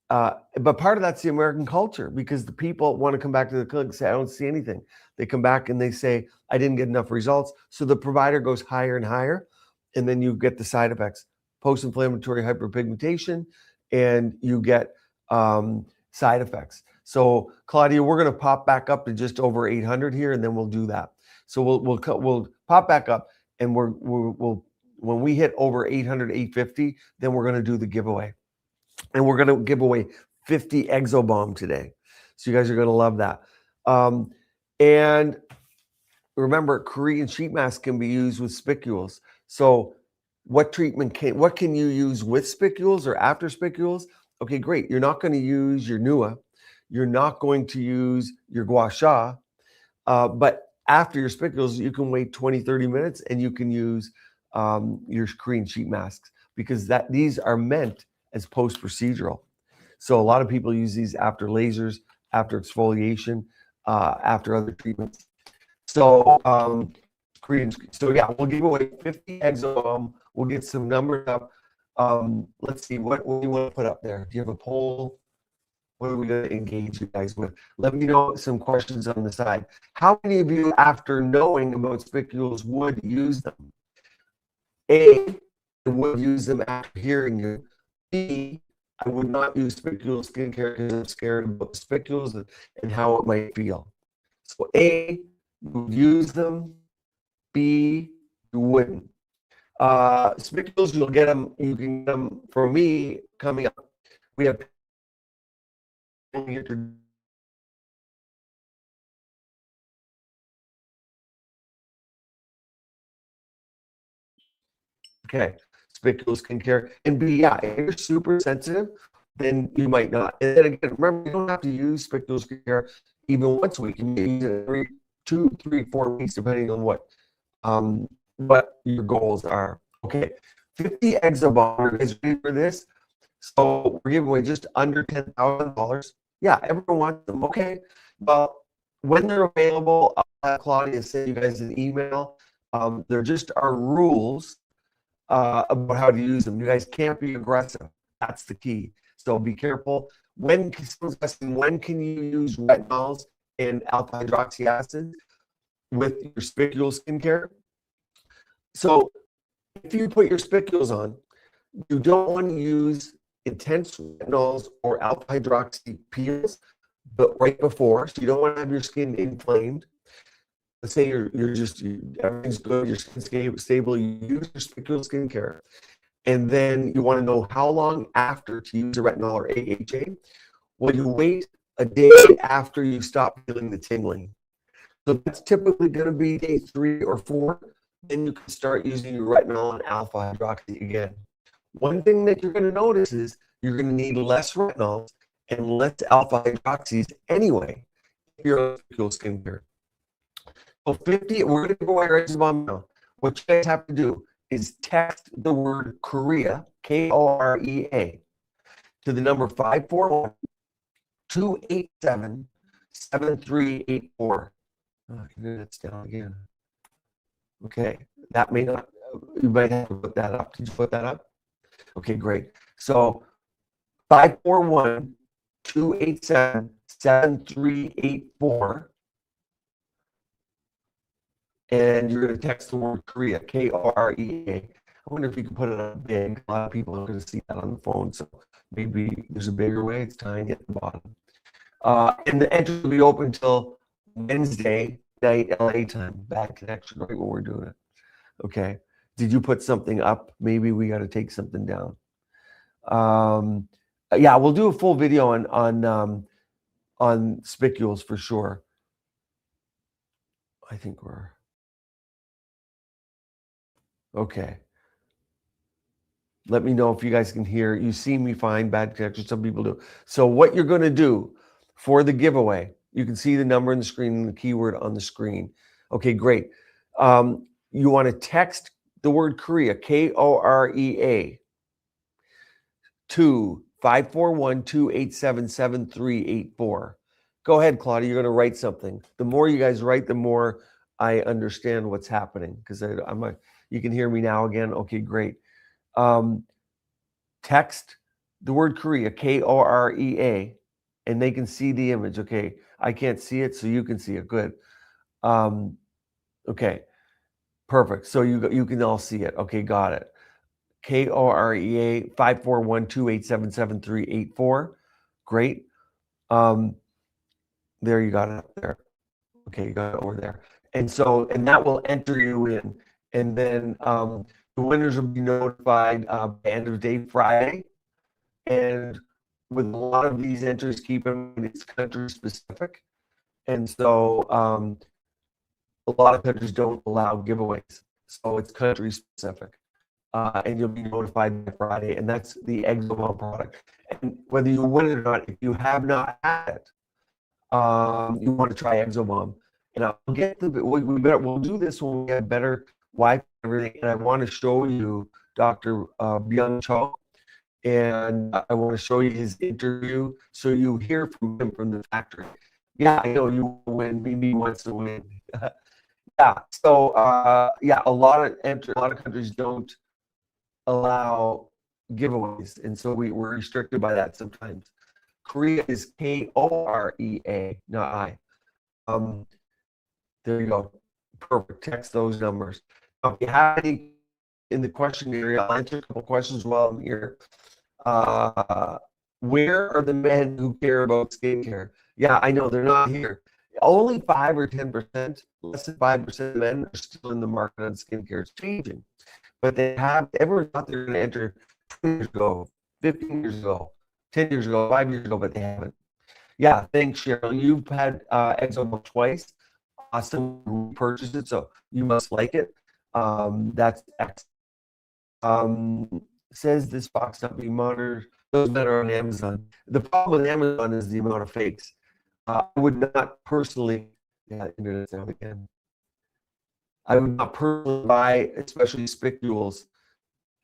But part of that's the American culture because the people want to come back to the clinic and say, I don't see anything. They come back and they say, I didn't get enough results. So the provider goes higher and higher. And then you get the side effects, post-inflammatory hyperpigmentation, and you get side effects. So Claudia, we're going to pop back up to just over 800 here, and then we'll do that. So we'll pop back up, and we'll when we hit over 800, 850, then we're going to do the giveaway. And we're going to give away 50 Exosome today. So you guys are going to love that. And remember, Korean sheet mask can be used with spicules. So what can you use with spicules or after spicules? Okay, great. You're not going to use your NUA. You're not going to use your gua sha. But after your spicules, you can wait 20, 30 minutes and you can use your Korean sheet masks because these are meant as post-procedural. So a lot of people use these after lasers, after exfoliation, after other treatments. So so yeah, we'll give away 50 Exosome. We'll get some numbers up. Let's see, what do you want to put up there? Do you have a poll? What are we going to engage you guys with? Let me know some questions on the side. How many of you, after knowing about spicules, would use them? A, would use them after hearing you. B, I would not use spicule skincare because I'm scared about the spicules and how it might feel. So A, you would use them. B, you wouldn't. Spicules, you can get them from me coming up. We have okay, Spicule skincare. And B, yeah, if you're super sensitive, then you might not. And then again, remember, you don't have to use Spicule skincare even once a week. You can use it every 2, 3, 4 weeks, depending on what your goals are. Okay, 50 Exosome is ready for this. So we're giving away just under $10,000. Yeah, everyone wants them. Okay, well, when they're available, I'll have Claudia send you guys an email. There just are rules about how to use them. You guys can't be aggressive. That's the key. So be careful. When can you use retinols and alpha hydroxy acid with your spicule skincare? So if you put your spicules on, you don't want to use intense retinols or alpha hydroxy peels, but right before, so you don't want to have your skin inflamed. Let's say everything's good, your skin's stable, you use your spicule skincare, and then you want to know how long after to use a retinol or AHA. Well, you wait a day after you stop feeling the tingling. So that's typically going to be day 3 or 4. Then you can start using your retinol and alpha hydroxy again. One thing that you're going to notice is you're going to need less retinols and less alpha hydroxys anyway if you're on spicule skincare. So 50, we're going to go away right now. What you guys have to do is text the word Korea, Korea, to the number 541-287-7384. Oh, it's down again. Okay, that may not, you might have to put that up. Did you put that up? Okay, great. So 541-287-7384. And you're going to text the word Korea, Korea. I wonder if you can put it on big. A lot of people are going to see that on the phone, so maybe there's a bigger way. It's tiny at the bottom. And the entry will be open until Wednesday night LA time. Bad connection right when we're doing it. Okay. Did you put something up? Maybe we got to take something down. Yeah, we'll do a full video on spicules for sure. I think we're okay. Let me know if you guys can hear. You see me fine, bad connection. Some people do. So what you're going to do for the giveaway, you can see the number on the screen and the keyword on the screen. Okay, great. You want to text the word Korea, Korea, to 541-287-7384. Go ahead, Claudia. You're going to write something. The more you guys write, the more I understand what's happening, because you can hear me now again. Okay, great. Text the word Korea, Korea, and they can see the image. Okay, I can't see it, so you can see it. Good. Okay, perfect. So you can all see it. Okay, got it. Korea 541-287-7384. Great. There, you got it up there. Okay, you got it over there. And that will enter you in. And then the winners will be notified by end of day Friday. And with a lot of these entries, keep in mind it's country specific. And so a lot of countries don't allow giveaways. So it's country specific. And you'll be notified by Friday. And that's the Exosome product. And whether you win it or not, if you have not had it, you want to try Exosome. And I'll get we'll do this when we have better Wi-Fi and everything. And I want to show you Dr. Byung Cho. And I want to show you his interview so you hear from him from the factory. Yeah, I know you win. Mimi wants to win. Yeah. So yeah, a lot of countries don't allow giveaways, and so we're restricted by that sometimes. Korea is Korea, not I. There you go. Perfect. Text those numbers. Now, if you have any in the question area, I'll answer a couple questions while I'm here. Where are the men who care about skincare? Yeah, I know they're not here. Only 5 or 10%, less than 5% of men are still in the market on skincare. It's changing. But everyone thought they were going to enter 20 years ago, 15 years ago, 10 years ago, 5 years ago, but they haven't. Yeah, thanks, Cheryl. You've had Exosome twice. Awesome. Who purchased it, so you must like it. That's excellent. Says this box not being monitored. Those that are on Amazon. The problem with Amazon is the amount of fakes. I would not personally, internet's down again. I would not personally buy, especially spicules,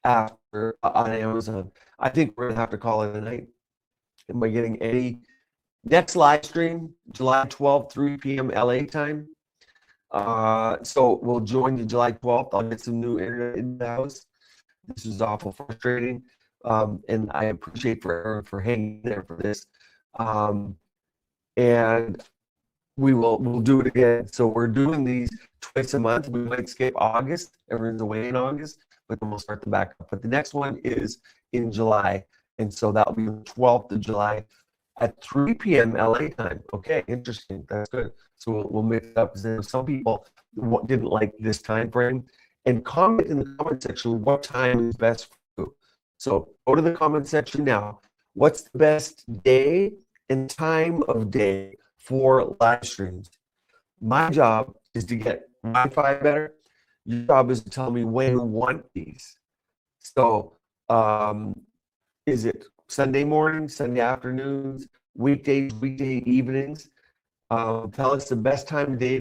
after on Amazon. I think we're gonna have to call it a night. Am I getting any? Next live stream, July 12th, 3 p.m. LA time. So we'll join you July 12th. I'll get some new internet in the house. This is awful frustrating, and I appreciate for hanging there for this. And we'll do it again. So we're doing these twice a month. We might skip August. Everyone's away in August, but then we'll start the backup. But the next one is in July, and so that'll be the 12th of July at 3 p.m. LA time. Okay, interesting. That's good. So we'll mix it up, because some people didn't like this time frame. And comment in the comment section what time is best for you. So go to the comment section now. What's the best day and time of day for live streams? My job is to get Wi-Fi better. Your job is to tell me when you want these. So is it Sunday morning, Sunday afternoons, weekdays, weekday evenings? Tell us the best time of day